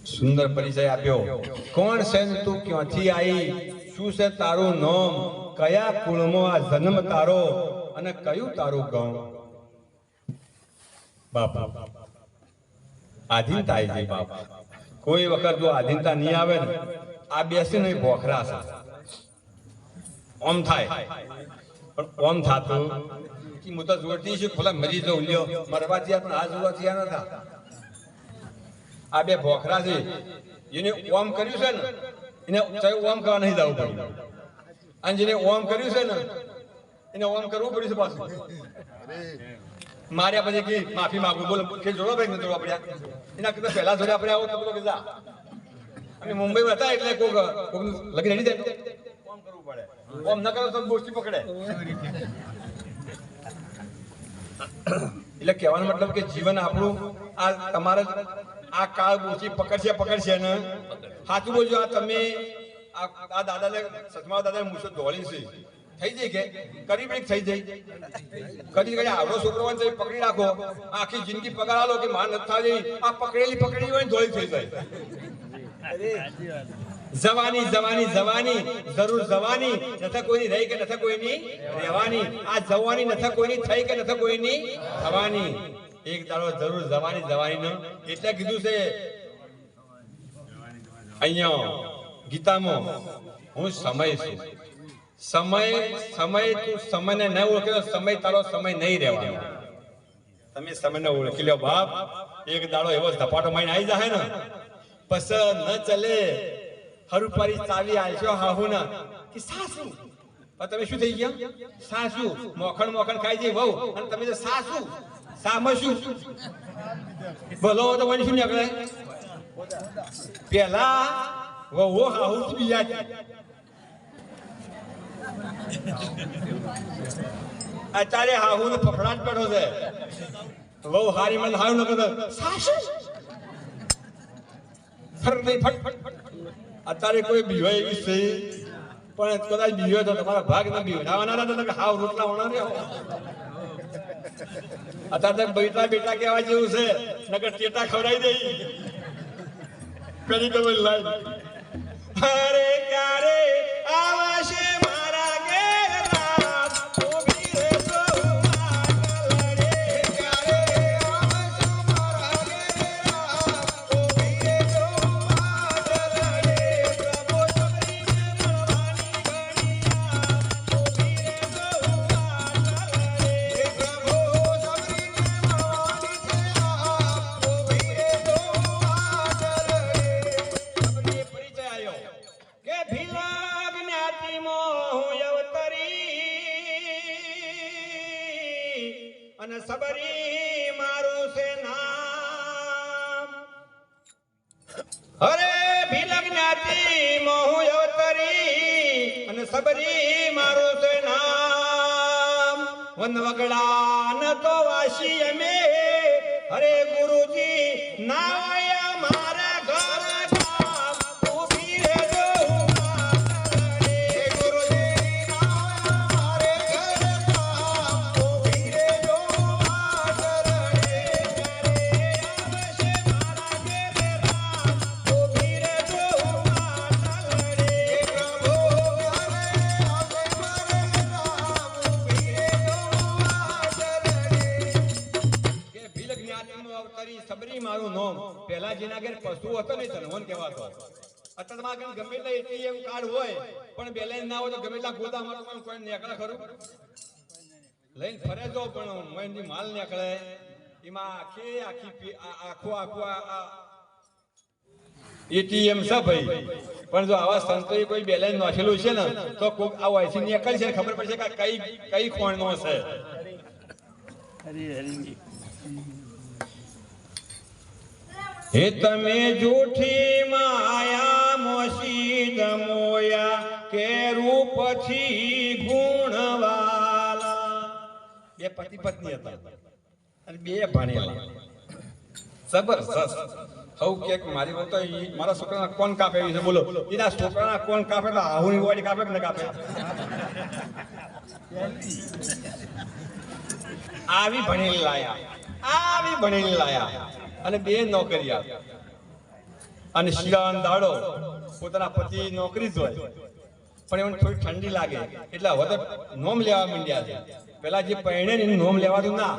સુંદર પરિચય આપ્યો. કોણ છે ને તું ક્યાંથી આવી, શું છે તારું નામ, કયા કુળમાં આ જન્મ તારો અને કયું તારું ગામ. બાપા આધીનતા આવી જાય. બાપ કોઈ વખત જો આધીનતા નહીં આવે ને, આ બેસીને ભોખરા છે ઓમ થાય, પણ ઓમ થાતું હું તો જોડતી છું ખોલા મરી જવું લ્યો મરવા થયા પણ આ જોવા થયા નતા. આ બે ભોખરા છે એને ઓમ કર્યું છે ને એને ઓમ કરવા નહીં જવું પડ્યું, અને જેને ઓમ કર્યું છે ને એને ઓમ કરવું પડ્યું છે પાછું. માર્યા પછી કે માફી માંગુ, બોલો કે જોડો ભાઈ નથી જોડવા પડ્યા, એના કરતા પહેલા જોડ્યા પડ્યા આવો તો કીધા. અને મુંબઈમાં હતા એટલે કોક લગી રેડી જાય ઓમ કરવું પડે, ઓમ ન કરો તો ગોષ્ઠી પકડે. એટલે કહેવાનો મતલબ કે જીવન આપણું આ તમારે આ કાળ ગોષ્ઠી પકડશે ને સાચું બોલજો. આ તમે આ દાદાને સચમા દાદા મૂછો દોડી છે થઈ જાય કે કરીબ એક થઈ જાય કદી આવડો છોકરો હોય તો પકડી રાખો, આખી જિંદગી પગાર લો કે માર નથી થઈ, આ પકડી હોય દોડી થઈ જાય. જવાની જવાની જવાની જરૂર જવાની નથી કોઈની રહી કે નથી કોઈની રહેવાની, આ જવાની નથી કોઈની થઈ કે નથી કોઈની થવાની. એક દાડો જરૂર જવાની જવાની ન એટલે કીધું છે અહીંયા ગીતામાં, હું સમય છું. સમય તું સમયને ન ઓળખે તો સમય તારો સમય નહીં રહેવાનો. તમે સમયને ઓળખી લો બાપ, એક દાડો એવો ધપાટો માઈને આવી જાય ને પછી ન ચલે. હરુપારી ચાવી આલશો હાહુ ના કે સાસુ, તમે શું થઈ ગયા સાસુ, મોખણ ખાઈ જાય વહુ, અને તમે તો સાસુ સામાં શું બોલો તો મને શું નીકળે. પેલા વહુ હાહુ બીજા અત્યારે હાહુ ને ફફડાટ પડ્યો છે. વહુ હારી મને હારું ન કરતો સાસુ અત્યારે કોઈ બીવાય એવી છે પણ કદાચ બીવ્યો તો તમારા ભાગ ના બીવડાવવાના હતા, હાવ રોટલા હોના. અત્યારે બેટા બેટા કહેવા જેવું છે, નકર ટેટા ખવડાવી દઈ પેલી ખબર લાઈ. અરે ક્યારે આવશે મારા ઘેર રાત, ઉભી રે તો લડે. ક્યારે આવશે મારા ઘેર રાત, ઉભી રે તો લડે. પ્રભુ સબરીને મળવાની ઘડિયા, ઉભી રે તો લડે. પ્રભુ સબરીને મળવાની ઘડિયા, ઉભી રે તો લડે. પરિચય આવ્યો કે ભીલા જ્ઞાતિમાં હું અવતરી, અને સબરી મારું છે નામ. અરે ભીલા જ્ઞાતિમાં હું અવતરી, અને સબરી મારું છે નામ. વનવગડા ન તો વાસી અમે, અરે ગુરુજી ના મારા ઘર કામ, ઉભી રે જો સબરી મારું નામ. પહેલા જેના ઘેર પશુ હતો ને ધનવન કહેવાતો. અત્યારે ગમે એટલે એવું કાર્ડ હોય પણ બેલેન્સ ના હોય તો ગમે એટલા ગોદા મારો પણ કોઈ નીકળે ખરું, લઈને ફરે જો પણ મહિનથી માલ નીકળે એમાં આખી આખું એટીએમ છે ભાઈ. પણ જો આવા સંતોએ કોઈ બેલેન્સ નાખેલું છે ને તો કોઈક આ વાયસી નીકળે છે, ખબર પડશે કે કઈ કોણનો છે. હે તમે જૂઠી માયા મોશીદ મોયા કે રૂપથી ગુણવાલા. બે પતિ પત્ની હતા અને બે ભણેલા જબરજસ્ત. હવ કે મારી વાત તો મારા છોકરાના કોણ કાપે એવી છે, બોલો એના છોકરાના કોણ કાપે તો આહુની વાડી કાપે કે ન કાપે. આવી ભણેલી લાયા અને બે નોકરી અને શિયાળાનો દાડો પોતાના પતિ નોકરી જ હોય પણ એમને થોડી ઠંડી લાગે એટલે હવે તો નોમ લેવા માંડ્યા છે. પેલા જે પહેણે ને એનું નોમ લેવાતું ના.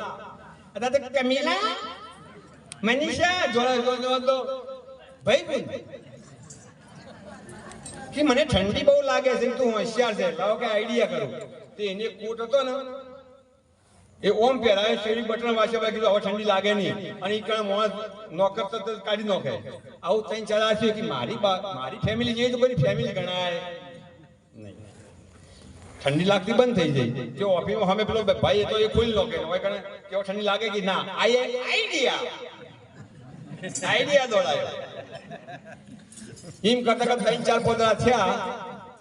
અત્યારે તો કમીલા મનીષા જોડો ભાઈ કે મને ઠંડી બહુ લાગે છે, તું હોશિયાર છે, લાવો કે આઈડિયા કરું. તે એને કોટ હતો ને એ ઓમ પહેરાય, શેરી બટન વાંચ્યા કીધું હવે ઠંડી લાગે નહીં, અને એ કણ મોણસ નોકર તો કાઢી નાખે. આવું ત્રણ ચાર છે કે મારી ફેમિલી જેવી તો કોઈ ફેમિલી ગણાય નહીં. ઠંડી લાગતી બંધ થઈ જાય. જો ઓફિસમાં અમે પેલો ભાઈ તો એ ખોલી નાખે હોય કારણ કેવો ઠંડી લાગે કે ના. આઈડિયા દોડાયો. એમ કરતા કરતા ત્રણ ચાર પોતા થયા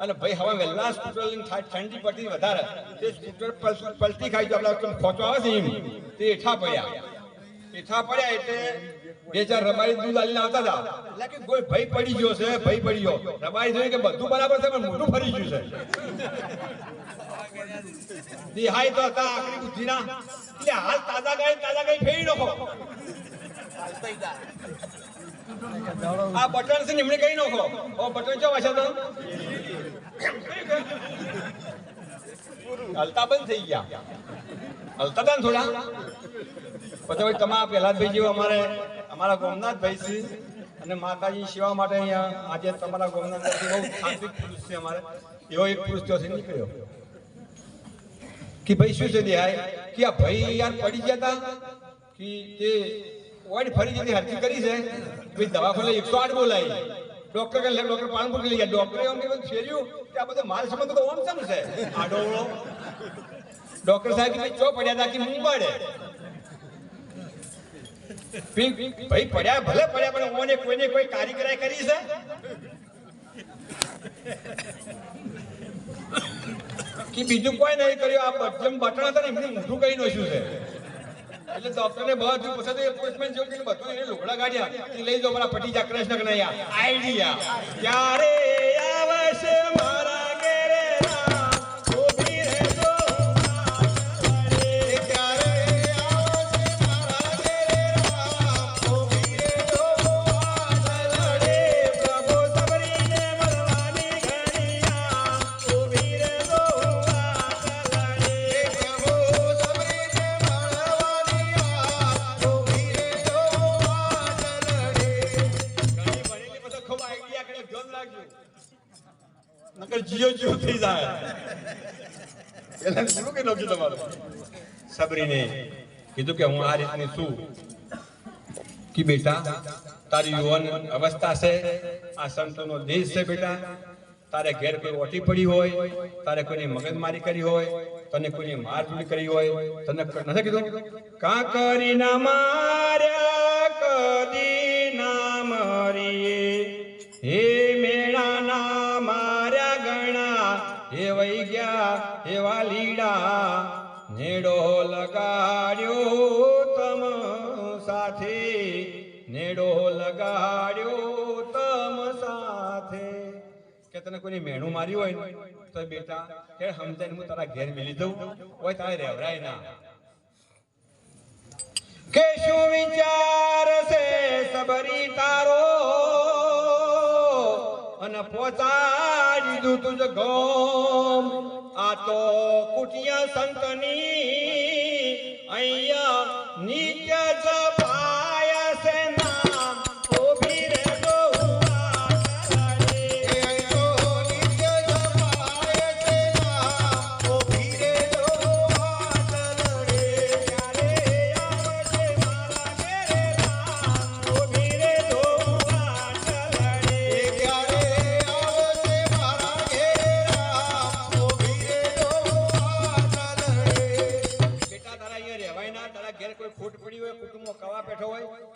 અને ભાઈ હવે વહેલા સ્કૂટર લઈને ઠંડી પડતી વધારે તે સ્કૂટર પલટી ખાઈ આપણે ખોચો આવે છે એમ તે એઠા પડ્યા એટલે બે ચાર રબારી દૂધ આલીને આવતા હતા એટલે કે કોઈ ભાઈ પડી ગયો છે, ભાઈ પડી ગયો. રબારી જોઈ કે બધું બરાબર છે પણ મોઢું ફરી ગયું છે. દિહાઈ તો હતા આખરી બુદ્ધિના એટલે હાલ તાજા ગાય ફેરી નાખો. આ બટન છે નિમણે કઈ નાખો. ઓ બટન ચો વાછા તો હલતા બંધ થઈ ગયા. હલતા હતા ને થોડા પછી તમારા પ્રહલાદભાઈ જેવું અમારા ગોમનાથ ભાઈ છે અને માતાજી સેવા માટે અહીંયા આજે તમારા ગોમનાથ બહુ સાત્વિક પુરુષ છે. અમારે એવો એક પુરુષ તો નીકળ્યો કે ભાઈ શું છે દેહાય કે આ ભાઈ યાર પડી ગયા હતા કે તે ઓડી ફરી જતી હરકી કરી છે ભાઈ દવાખાને 108 બોલાવી. ડોક્ટર કે ડોક્ટર પાલનપુર લઈ ગયા. ડોક્ટરે એમ કીધું ફેર્યું કે આ બધો માલ સંબંધ તો ઓમ સમ છે આડોળો. ડોક્ટર સાહેબ કે ચો પડ્યા હતા કે મુંબડે ભાઈ પડ્યા ભલે પડ્યા પણ ઓને કોઈને કોઈ કારીગરાઈ કરી છે કે બીજું કોઈ નહીં કર્યું. આ જેમ બટન હતા ને એમને મોઢું કઈ નોખ્યું છે એટલે ડોક્ટરને બધું પૂછે પોસ્ટમેન જેવું કે બધું એને લુગડા કાઢ્યા કે લઈ જાઓ મારા પટી જા કૃષ્ણ કનૈયા. આઈડિયા ક્યારે આવશે મારા ઘેરે રામ ઊભી રહેજો ક્યારે આવશે મારા ઘેરે રામ ઊભી રહેજો લડે પ્રભુ સબરીને મળવાની ઘડિયા ઊભી રહેજો લડે પ્રભુ સબરીને નકર જીઓ થઈ જાય. એટલે શું કે નોક્યું તમારું સબરીને કીધું કે હું આ રીતની છું કે બેટા તારી યુવાન અવસ્થા છે, આ સંતોનો દેશ છે બેટા. તારે ઘેર કોઈ ઓટી પડી હોય, તારે કોઈને મગજમારી કરી હોય, તને કોઈને મારપીટ કરી હોય, તને નથી કીધું કા કરી ના માર્યા કદી ના મરીએ હે મેળા ના માર્યા ગણા હે વઈ ગયા એવા લીડા નેડો લગાડ્યો તમ સાથે નેડો લગાડ્યો તમ સાથે. કે તને કોઈ મેણું માર્યું હોય તો બેટા કે સમજાઈને હું તારા ઘેર મેલી દઉં હોય તારે રહેવરાય ના. કે શું વિચાર છે સબરી તારો અને પહોંચાડી દીધું તુજ ગોમ. આ તો કુટિયા સંતની અહીંયા નિત્ય જપાય છે નામ ઊભી રહેજો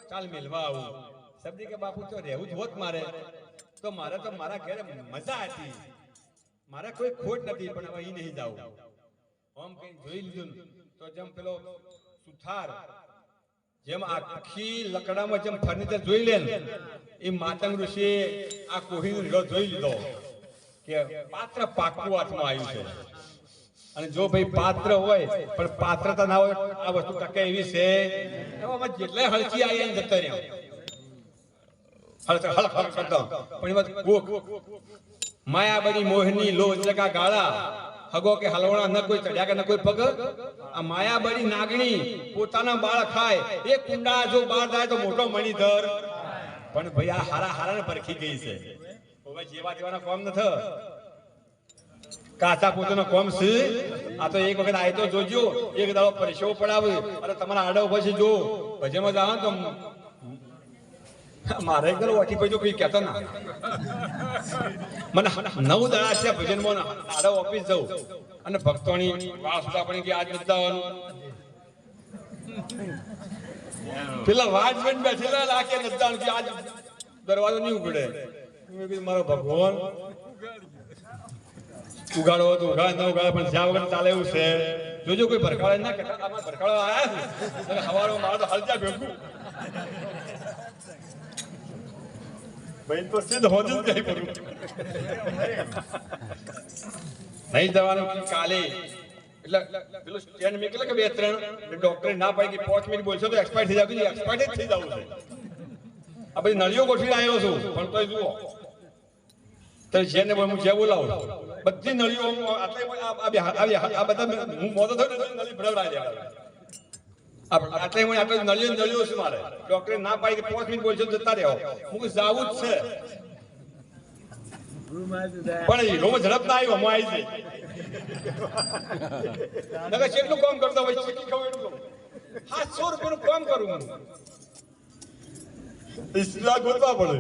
ચાલ મેલવા આવું. સબરી કે બાપુ તો રહેવું જ હોત મારે તો મારે તો મારા ઘરે મજા હતી, મારે કોઈ ખોટ નથી પણ હવે અહીં નહીં જાવું. આમ કઈ જોઈ લીધું તો જેમ પેલો સુથાર જેમ આખી લકડામાં જેમ ફર્નિચર જોઈ લે એ માતંગ ઋષિએ આ કોહીનો લીધો જોઈ લીધો કે પાત્ર પાકું હાથમાં આવ્યું છે. અને જો ભાઈ પાત્ર હોય પણ પાત્રતા ના હોય આ વસ્તુ ટકે એવી છે. જેટલા હળચી આવી જતા રહ્યા હળ કરતો પણ એમાં કોક માયાબરી મોહની લો જગા ગાળા હગો કે હલવણા ન કોઈ ચડ્યા કે ન કોઈ પગ આ માયાબરી નાગણી પોતાના બાળ ખાય એ કુંડા જો બહાર જાય તો મોટો મણીધર પણ ભાઈ આ હારા ને પરખી ગઈ છે હવે જેવા તેવાના કોમ ન થ કાચા પોતાનો કોમ છે આ તો એક વખત આય તો જોજો એક દાડો પરસેવો પડાવે અને તમારા આડો પછી જો ભજનમાં જાવ તો મારે ઘર વાટી પજો કોઈ કહેતો ના મને 9 દાડા છે ભજનમાં આડો ઓફિસ જવું અને ભક્તોની વાસ આપણી કે આજ બતાવવાનું પેલા વાજ બન બેઠેલા લાગે નતાણ કે આજ દરવાજો નહીં ઉઘડે મેં કીધું મારો ભગવાન ઉગાડો તો ઉગાડ ન ઉગાડે પણ જ્યાં વગર ચાલે એવું છે જોજો કોઈ ભરખાડે ના કે આમાં ભરખાડો આયા હવારો મારો તો હલજા ભેગું ભાઈ તો સીધ હોજ જ ગઈ પડ્યું નહીં જવાનું કાલે એટલે પેલું સ્ટેન્ડ મેકલે કે 2-3 ડોક્ટરે ના પાડી કે 5 મિનિટ બોલશો તો એક્સપાયર થઈ જતું એક્સપાયર થઈ જવું છે આ બધી નળીઓ ગોઠવીને આવ્યો છું પણ તોય જુઓ તો જેને હું જે બોલાવું બધી નળીઓ આ બધા હું મોટો થયો નળી ભરાવડાવી દેવા આટલે મને આટલી નળીઓ છે મારે ડોક્ટરે ના પાડી કે 5 મિનિટ બોલશો જતા રહ્યો હું જાવું જ છે પણ હીરો ઝડપ ના આવ્યો હું આવી જઈ નકર કેટલું કામ કરતો હોય ચીકી ખાવ એટલું 700 રૂપિયાનું કામ કરું હું ઇસ્લા ગોતવા પડે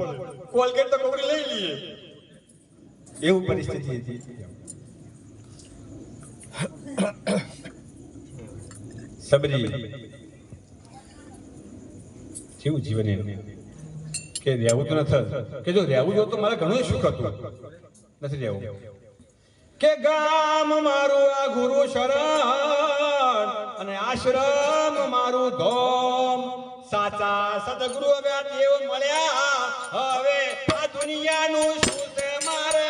કોલગેટ તો કોરી લઈ લઈએ એવું પરિસ્થિતિ હતી સબરી કેવું જીવન કે રહેવું તો નથી કે જો રહેવું જો તો મારે ઘણું સુખ હતું નથી રહેવું કે ગામ મારું આ ગુરુ શરણ અને આશ્રમ મારું ધોમ સાચા સદગુરુ હવે દેવ મળ્યા હવે આ દુનિયાનું શું છે મારે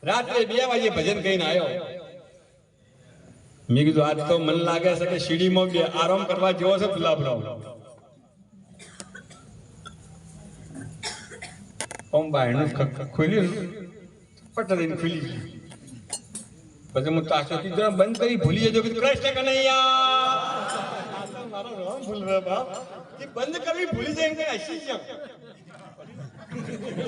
રાત્રે 2 વાગે ભજન કહીને આવ્યો મેં કીધું આજ તો મને લાગે છે કે સીડીમાં બે આરામ કરવા જેવો છે ગુલાબનો ઓમ બાયણું ખોલ્યું પટરીને ખુલી ગયું પછી હું તાસો કીધું બંધ કરી ભૂલી જજો કીધું કૃષ્ણ કનૈયા મારો રોમ ભૂલ રે બાપ કે બંધ કરવી ભૂલી જાય કે હસી જાવ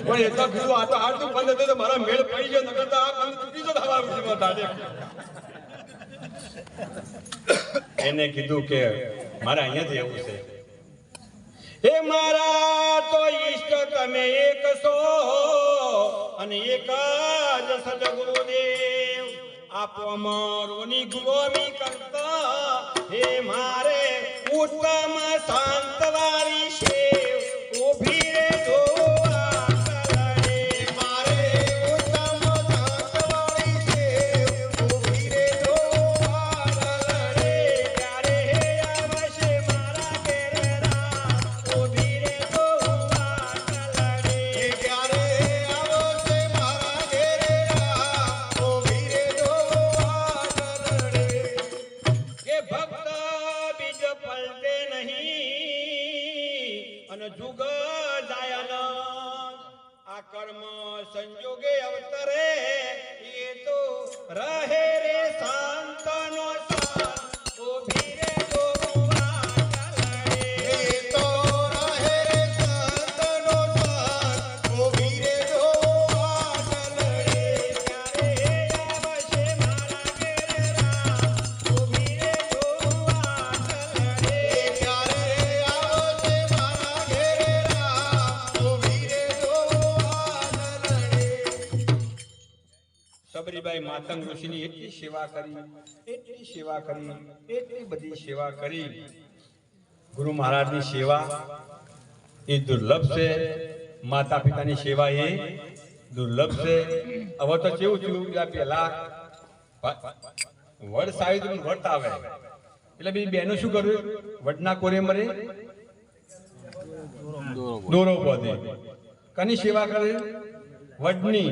પણ એ તો કીધું આ તો આટલું બંધ હતું તો મારા મેળ પડી ગયો નકર તો આ બંધ તૂટી જતો હવા ઉઠીમાં દાડે એને કીધું કે મારે અહીંયા જ રહેવું છે હે મારા તો ઈષ્ટ તમે એક છો અને એક જ સદગુરુદેવ આપો અમારોની ગુલામી કરતા હે મારે ઉત્તમ શાંતવાળી શેવ ઊભી રે જો जुग जायन आ कर्म संयोगे अवतरे ये तो रहे रे शांतनो शांत ओ भीरे तो चलड़े ये तो रहे रे शांतनो शांत ओ भीरे तो चलड़े क्यारे आवशे मारा घेरा ओ भीरे तो चलड़े क्यारे सबरीबाई मातंग ऋषिनी એટલી સેવા કરી એટલી બધી સેવા કરી ગુરુ મહારાજની સેવા એ દુર્લભ છે માતા પિતાની સેવા એ દુર્લભ છે. હવે તો કેવું થયું પેલા વડ સાવિત્રી વટ આવે એટલે બી બેનો શું કર્યું વડના કોરે મરે દોરો બધે કની સેવા કરે વડની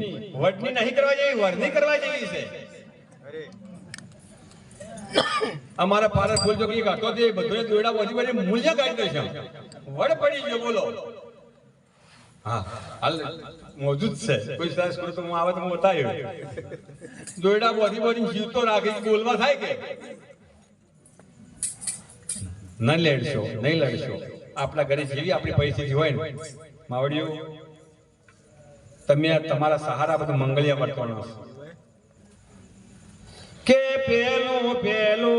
નહીં કરવા જેવી વરની કરવા જેવી છે. અમારા પારસ બોલજો કે હતો તે બધો દોરડા બધી બધી મૂલ્ય કાઢી છે વડ પડી ગયો બોલો. હા હાલ મોજૂદ છે કોઈ સંસ્કૃત હું આવે તો બતાવ્યો દોરડા બધી બધી જીવતો રાખી બોલવા થાય કે નહીં લડશો આપણા ઘરે જેવી આપણી પરિસ્થિતિ હોય ને માવડીઓ તમે તમારા સહારા બધું મંગળિયા વર્તવાનો કે પેલું મંગળિયો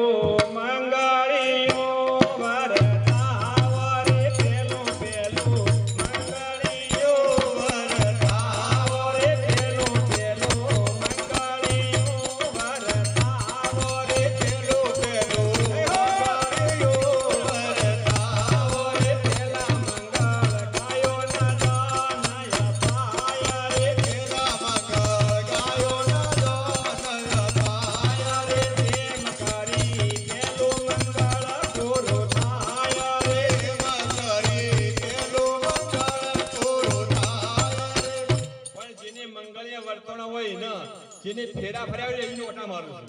જેને ફેરા ફર્યા હોય એની ઓટા મારું છું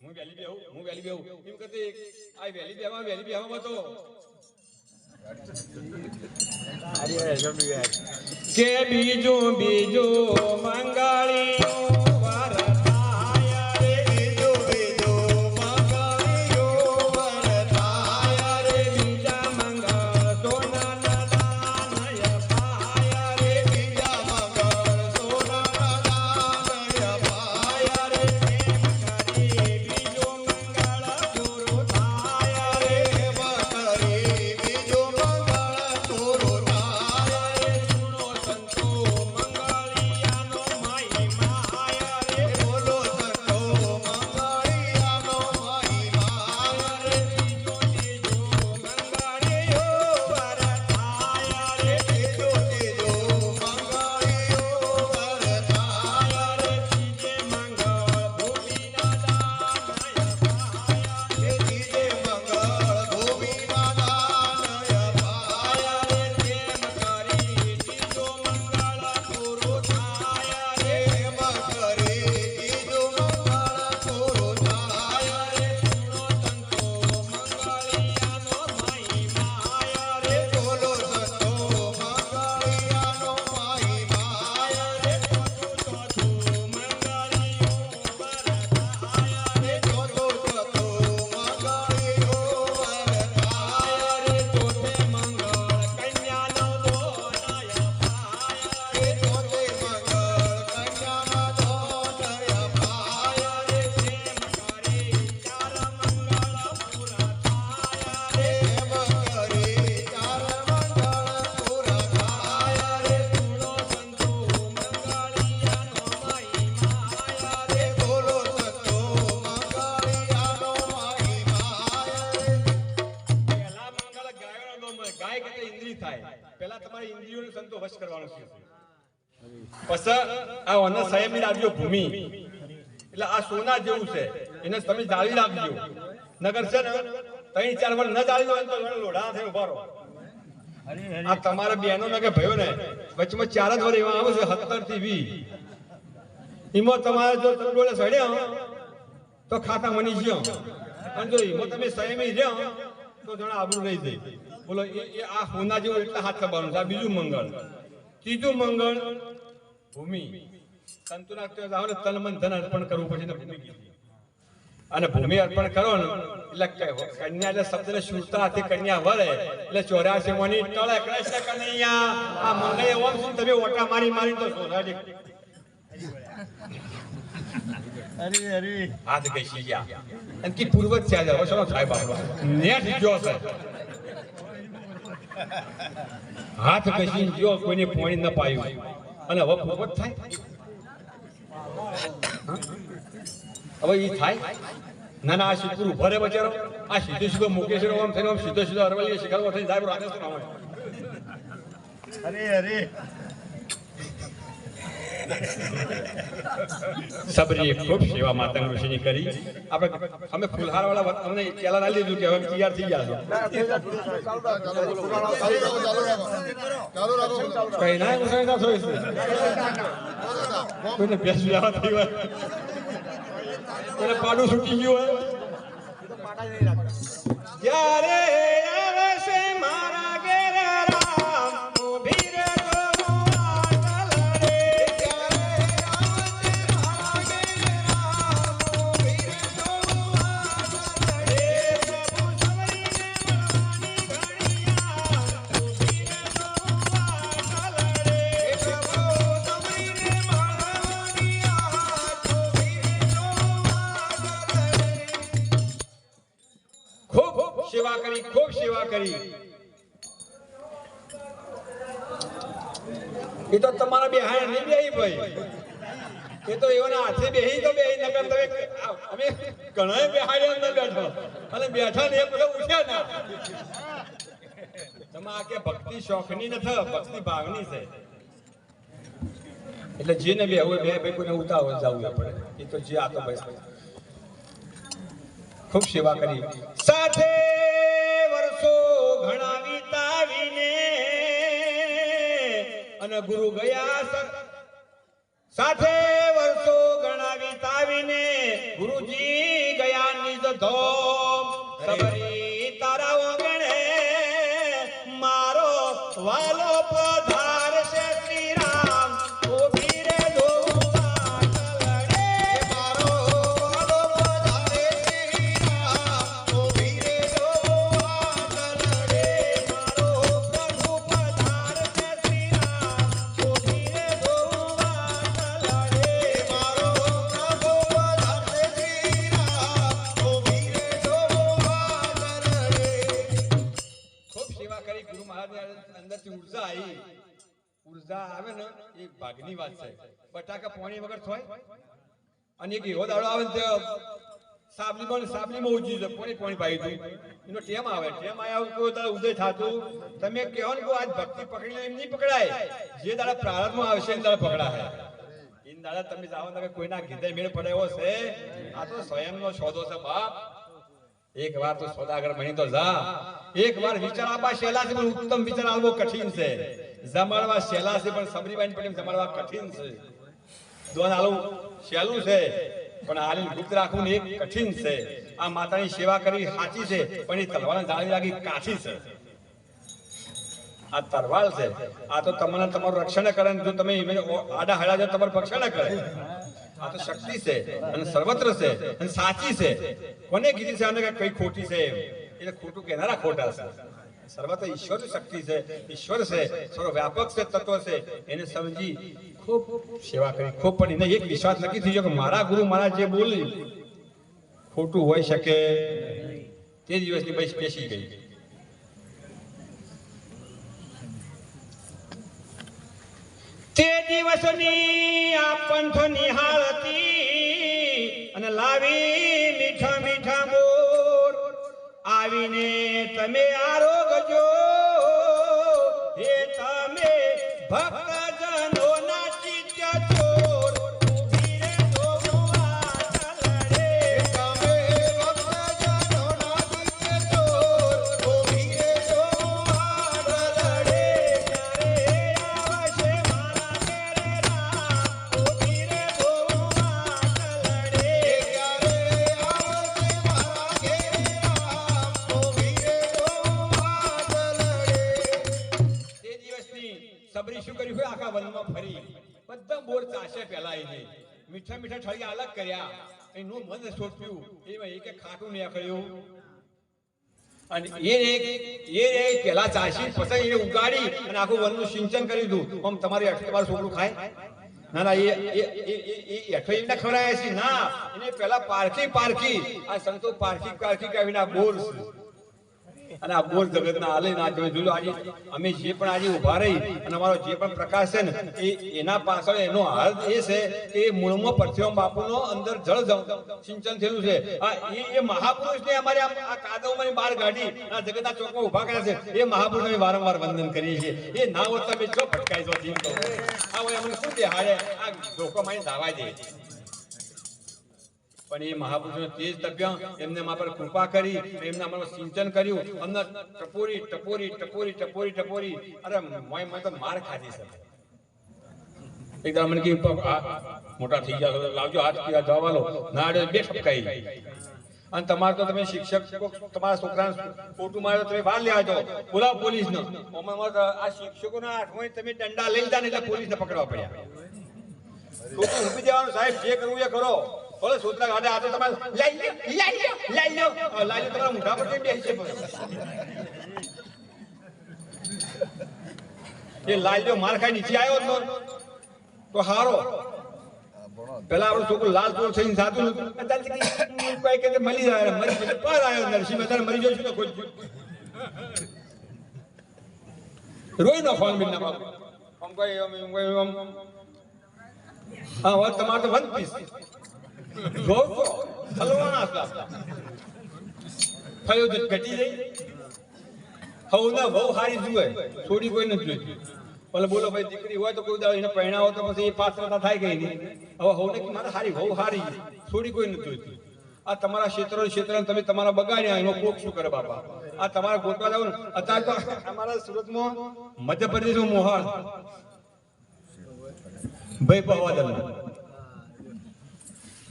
હું વેલી બેહું એમ કહેતે આ વેલી બેહવા તો કે બીજું મંગળિયો પહેલા તમારે ઇન્દ્રિયોને સંતોષ કરવાનો છે. પછી આ ઓનર સાહેબની રાખજો ભૂમિ એટલે આ સોના જેવું છે એને તમે જાળી રાખજો. નગર છે ને 3-4 વર્ષ ન જાળી હોય તો લોઢા થઈ ઉભા રહો. આ તમારા બહેનો ને કે ભાઈઓ ને વચમાં 4 જ વર્ષ એવા આવે છે 17 થી 20 એમાં તમારે જો ડોળે સડ્યા તો ખાતા મની ગયો અને જો એમાં તમે સંયમી રહ્યો તો જણા આબરૂ રહી જાય. બોલો એ આ હોના જેવું એટલે હાથ ખબાનું છે. આ બીજું મંગળ. ત્રીજું મંગળ ભૂમિ. સંતો નાખતો તન મન ધન અર્પણ કરવું પછી ભૂમિ કીધી અને ભૂમિ અર્પણ કરો ને એટલે કન્યા એટલે શબ્દ શુદ્ધતા હાથે કન્યા વળે એટલે 84 મની ટળે કૃષ્ણ કનૈયા. આ મંગળે ઓમ શું તમે ઓટા મારી તો સોનાડી અરે હાથ ગઈ ગયા અને કી પૂર્વજ છે આજે વસનો સાહેબ આપણો નેટ જો છે હાથ કશી જો કોઈને પાણી ન પાયું અને હવે પૂર્વજ થાય. હવે ઈ થાય ના ના. આ શીખવું ભરે બચારો આ સીધો મુકેશ આમ થઈને સીધો અરવલ્લી શિખરમાં થઈને સાહેબ રાજસ્થાન આવે. અરે સબરીએ ખૂબ સેવા માતા ઋષિની કરી. આપણે અમે ફુલહાર વાળા અમને પેલા ના લીધું કે હવે તૈયાર થઈ ગયા છો કઈ ના મુસાઈ ના થોઈ કોઈને બેસી જવા થઈ હોય કોઈને પાડું છૂટી ગયું હોય જ્યારે આવે છે મારા ઘેર રામ ઉભી રે ખૂબ સેવા કરી. એ તો તમારા બેહાય નહીં બેહી ભાઈ, એ તો એવાના હાથે બેહી તો બેહી નકર તમે અમે ઘણા બેહાડ્યા અંદર બેઠો અને બેઠા ને એ બધા ઉઠ્યા ના. તમે આ કે ભક્તિ શોખની નથી, ભક્તિ ભાવની છે. એટલે જેને બે હોય બે ભાઈ કોઈને ઉતાવળ જવું પડે. એ તો જે આ તો ભાઈ ખૂબ સેવા કરી. સાથે વર્ષો ઘણા વિતાવીને અને ગુરુ ગયા સાથે વર્ષો ઘણા વિતાવીને ગુરુજી ગયા નિજ ધોમ. સબરી તારા ઓગણે મારો વાલો પધારશે શ્રી રામ ઉભી રે ઉર્જા આવે ને એ ભાગની વાત છે. બટાકા પાણી વગર થોય અને એક એવો દાડો આવે ને સાબલીમાં ઉજી છે પાણી પાઈ દઉં એનો ટેમ આવે. ટેમ આવ્યા કોઈ તારે ઉદય થતું તમે કહો ને આજ ભક્તિ પકડી એમ નહીં પકડાય. જે દાડા પ્રારંભમાં આવશે એ દાડા પકડાય. એ દાડા તમે જાઓ તમે કોઈના ગીધે મેળ પડ્યો છે. આ તો સ્વયંનો સોદો છે બાપ. એક વાર તો સોદાગર બની તો જા. એક વાર વિચાર આપવા સહેલા છે પણ ઉત્તમ વિચાર આવવો કઠિન છે. જમાડવા સહેલા છે પણ સબરીબાઈ પટેલ જમાડવા કઠિન છે. દોન આલું સહેલું છે પણ આલી ગુપ્ત રાખવું ને એક કઠિન છે. આ માતાની સેવા કરવી સાચી છે પણ એ તલવાર જાળવી રાખી કાઠી છે. આ તરવાળ છે. આ તો તમને તમારું રક્ષણ કરે. જો તમે આડા હડા જો તમારું રક્ષણ કરે. આ તો શક્તિ છે અને સર્વત્ર છે અને સાચી છે. કોને કીધી છે આને કઈ ખોટી છે એટલે ખોટું કહેનારા ખોટા છે. સર્વત્ર ઈશ્વર શક્તિ છે, ઈશ્વર છે, સર્વ વ્યાપક છે, તત્વ છે. એને સમજી ખૂબ સેવા કરી. ખૂબ પણ એને એક વિશ્વાસ નક્કી થઈ ગયો કે મારા ગુરુ મારા જે બોલી ખોટું હોઈ શકે. તે દિવસની બસ બેસી ગઈ. તે દિવસની આ પંથ નિહાળતી અને લાવી મીઠા મીઠા મોર આવીને તમે આરોગજો. હે તમે ભક્તજનો ના ચિત્ત ચોર ઉભી રે જોવા ચલડે. તમે ભક્તજનો ના ચિત્ત ચોર ઉભી રે જોવા ચલડે. સબરી શું કર્યું હોય આખા વનમાં ફરી બધા બોર ચાશે પેલા એને મીઠા મીઠા ઠળિયા અલગ કર્યા. એનું મન સોચ્યું એમાં એક ખાટું નીકળ્યું અને એ પેલા ચાશી પછી એને ઉગાડી અને આખું વનનું સિંચન કરી દીધું. આમ તમારે તમારું છોકરું ખાય ના ના એ એઠો એમને ખવડાયા છે ના. એને પેલા પારખી આ સંતો પારખી કહીને બોર અને આ બોર જગત ના હાલે ના તમે જોયું. આજે અમે જે પણ આજે ઉભા રહી અને અમારો જે પણ પ્રકાશ છે ને એના પાછળ એનો હાલ એ છે કે મૂળમાં પરથિયમ બાપુનો અંદર જળ સિંચન થયેલું છે. એ મહાપુરુષ ને અમારે આ કાદવમાં બહાર કાઢી આ જગતના ચોકમાં ઉભા કર્યા છે. એ મહાપુરુષ અમે વારંવાર વંદન કરીએ છીએ. એ ના હોત તમે ચો ભટકાઈ જો જીવતો આ હોય અમને શું બેહાડે આ ધોકો મારી દાવા દે. પણ એ મહાપુરુષો તેજ તપ્યા, એમને મા પર કૃપા કરી, એમને અમારું સિંચન કર્યું, અમને ટપોરી ટપોરી ટપોરી ટપોરી ટપોરી અરે મેં તો માર ખાધી છે. એકદમ મને કે મોટા થઈ ગયા લાવજો હાથ જવા લો ના બે ઠપકાઈ. અને તમારે તો તમે શિક્ષક તમારા છોકરાને ખોટું મારે તમે બહાર લેવા જાઓ, બોલાવો પોલીસને. આ શિક્ષકોના હાથમાં તમે દંડા લઈ જાય ને એટલે પોલીસને પકડવા પડ્યા. ખોટું ઊભી જવાનું સાહેબ, જે કરવું એ કરો. બોલો છોકરા ગાડે આ તો તમારે લાઈ લો તમારા મોઢા પર કેમ બેસી છે? એ લાઈ લો માર ખાઈ નીચે આવ્યો તો હારો. પેલા આપણું છોકરું લાલ ચોર થઈને જાતું કઈ કે મળી જાય મરી પાર આવ્યો નરસિંહ અત્યારે મરી જશું તો કોઈ રોઈ નો ફોન બિલ ના આમ કોઈ હા વાત તમારે તો વન પીસ જો હલવાના હતા થયો જ ઘટી જઈ. હવ ના બહુ સારી જુએ છોડી કોઈ નથી જોઈતી. બોલો બોલો ભાઈ દીકરી હોય તો કોઈ દાવ એને પહેણાવો તો પછી એ પાત્રતા થાય ગઈ નહીં. હવે હવ ને મારે હારી બહુ હારી છોડી કોઈ નથી જોઈતી. આ તમારા ક્ષેત્રો તમે તમારા બગાડ્યા એનો કોક શું કરે બાપા? આ તમારા ગોતવા જાવ ને અત્યારે તો અમારા સુરતમાં મધ્યપ્રદેશમાં મોહાળ ભાઈ પવાદલ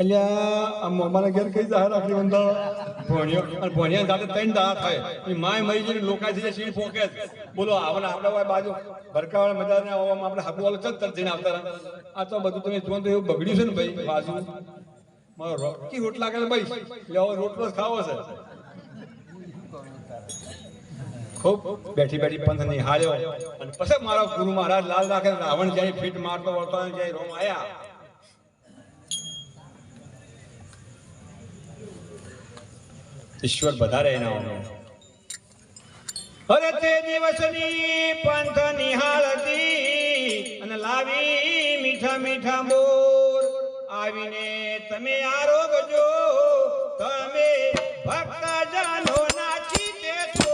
અલ્યા અમારા ઘેર કઈ જાહેર રાખી બંધા ભણ્યા સાથે 3 દાડા થાય માય મરી જઈને લોકા છે સીડ પોકે. બોલો આપણે આપણા બાજુ ભરકાવાળા મજા ને આપણે હાકુવાળો ચલ જઈને આવતા. આ તો બધું તમે જોવાનું તો એવું બગડ્યું છે ને ભાઈ. બાજુ મારો રોટકી રોટલા કરે ભાઈ એટલે હવે રોટલો જ ખાવો છે. ખૂબ બેઠી બેઠી પંથ નિહાળ્યો અને પછી મારો ગુરુ મહારાજ લાલ રાખે રાવણ જાય ફીટ મારતો વળતો જાય રોમ આયા. ઈશ્વર વધારે એના અરે તે દિવસની પંથ નિહાળતી અને લાવી મીઠા મીઠા બોર આવીને તમે આરોગજો તમે ભક્ત જનો નાચી તે છો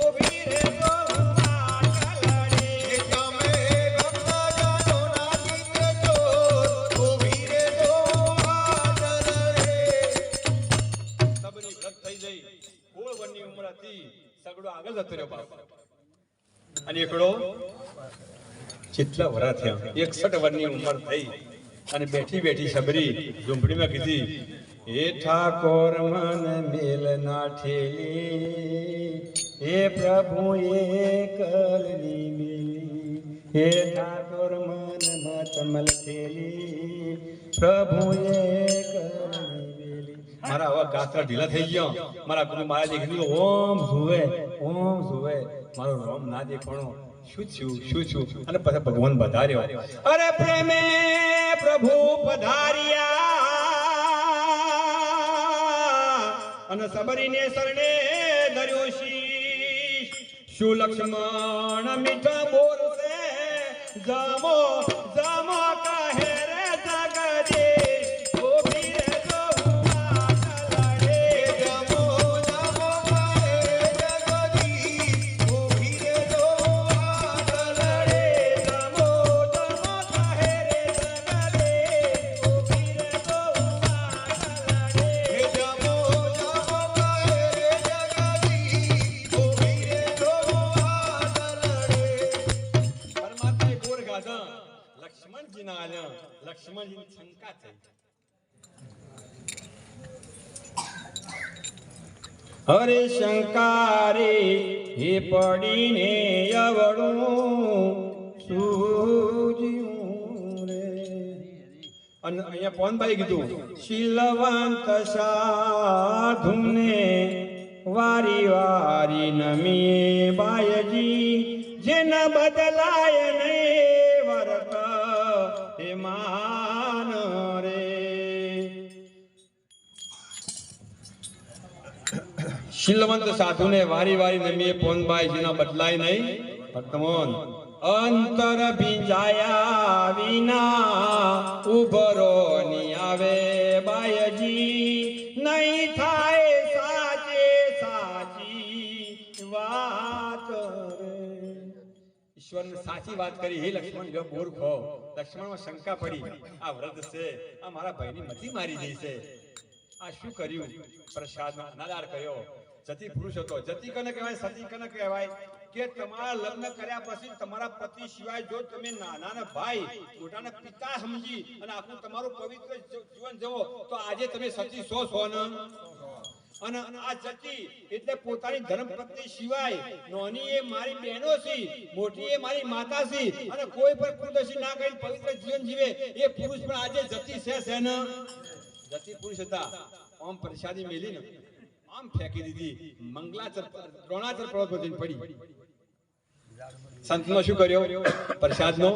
ઉભી રે ગો માટલડે તમે ભક્ત જનો નાચી તે છો ઉભી રે ગો માટલડે. સબની વ્રત થઈ જઈ 16 વર્ષની ઉંમર હતી. સગડો આગળ જતો રહ્યો બાપ અને એકડો કેટલા વરા થયા 61 વર્ષની ઉંમર થઈ અને બેઠી બેઠી સબરી ઝૂંપડીમાં કીધી હે ઠાકોર મન મેલ ના ઠેલી હે પ્રભુ એકલની મેલી હે ઠાકોર મન મતમલ ઠેલી પ્રભુ એકલની મેલી. મારા આવા ગાત્રા ઢીલા થઈ ગયા. મારા ગુરુ મહારાજે કીધું ઓમ સુવે મારો રોમ ના દેખાણો શું થયું અને પછી ભગવાન પધાર્યો. અરે પ્રેમે પ્રભુ પધાર્યા અને સબરીને શરણે ધર્યો શીશ. શું લક્ષ્મણ મીઠા બોલશે જામો જામો કહે રે જગદીશ ઉભી રે જો માટલડે જામો જામો કહે જગદીશ ઉભી રે જો માટલડે જામો જામો કહે રે જગદીશ ઉભી રે જો માટલડે જામો જામો કહે રે જગદીશ ઉભી રે જો માટલડે. પરમાત્માએ બોર ગાધા લક્ષ્મણજીના આલ્યા. લક્ષ્મણજીની શંકા થઈ. હરે શંકારે હે પડીને અવળું સૂજ્યું રે. અને અહીંયા પવનભાઈ કીધું શીલવંત સાધુને વારી વારી નમીએ બાયજી જેન બદલાય ને વરત હે માન રે. શીલવંત સાધુને વારી વારી નમીએ પવનભાઈ જેના બદલાય નહીં વર્તમાન અંતર ભીંજાયા વિના ઉભરો ની આવે બાયજી નહીં થાય સાચે સાચી વાત રે. ઈશ્વરને સાચી સાચી વાત કરી. હે લક્ષ્મણ જો બોર ખો. લક્ષ્મણમાં શંકા પડી, આ વ્રત છે, આ મારા ભાઈની મતી મારી દઈ છે, આ શું કર્યું? પ્રસાદનો અનાદાર કર્યો. જતી પુરુષ હતો. જતી કને કહેવાય? સતી કને કહેવાય? કે તમારા લગ્ન કર્યા પછી તમારા પતિ સિવાય જો તમે નાના ભાઈ મોટાના પિતા સમજી અને આખું તમારું પવિત્ર જીવન જીવો તો આજે તમે સતી છો ને. અને આ જતી એટલે પોતાની ધર્મપત્ની સિવાય નાની એ મારી બહેનો છે, મોટી એ મારી માતા છે, અને કોઈ પણ કુદરતી ના કરી પવિત્ર જીવન જીવે એ પુરુષ પણ આજે જતી છે ને. જતી પુરુષ હતા. આમ પ્રસાદી મેલી ને આમ ફેંકી દીધી. મંગલાચર દ્રોણાચર પર્વત પર પડી. સંતનો શું કર્યો? પ્રસાદનો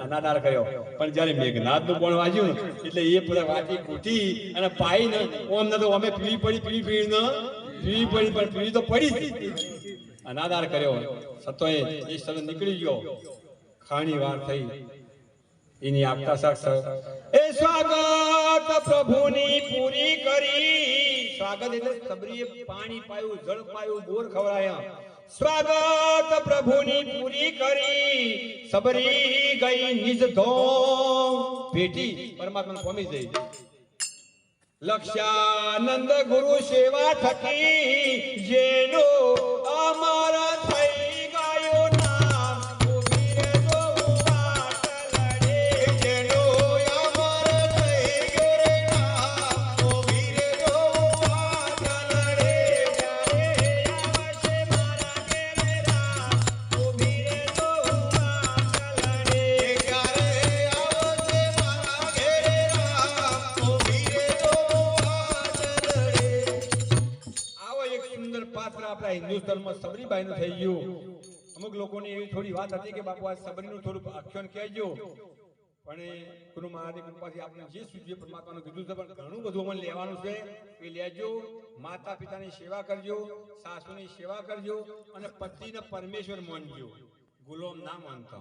અનાદાર કર્યો. પણ જ્યારે મેઘનાદનું બોણ વાજ્યું ને એટલે એ પૂરા વાટી કૂટી અને પાઈ ને ઓમ ન તો અમે પીવી પડી પણ પીવી તો પડી જ. અનાદાર કર્યો. સતોએ એ સમય નીકળી ગયો. ખાણી વાર થઈ એની આપતા સાક્ષ એ સ્વાગત પ્રભુની પૂરી કરી. સ્વાગત એટલે સબરીએ પાણી પાયું, જળ પાયું, બોર ખવડાયા. સ્વાગત પ્રભુની પૂરી કરી સબરી ગઈ નિજ ધોમ. ભેટી પરમાત્માને પમી જઈ. લક્ષાનંદ ગુરુ સેવા થકી જેનો અમારા થઈ ગયો નામ. આપણા હિન્દુસ્તાનમાં સબરીબાઈનું થઈ ગયું. અમુક લોકોની એવી થોડી વાત હતી કે બાપુ આ સબરીનું થોડું આખ્યાન કહેજો. પણ ગુરુ મહારાજની કૃપાથી આપણે જે સૂચવે પરમાત્માનું કીધું છે, પણ ઘણું બધું અમને લેવાનું છે એ લેજો. માતા પિતાની સેવા કરજો, સાસુની સેવા કરજો અને પતિને પરમેશ્વર માનજો, ગુલામ ના માનતા.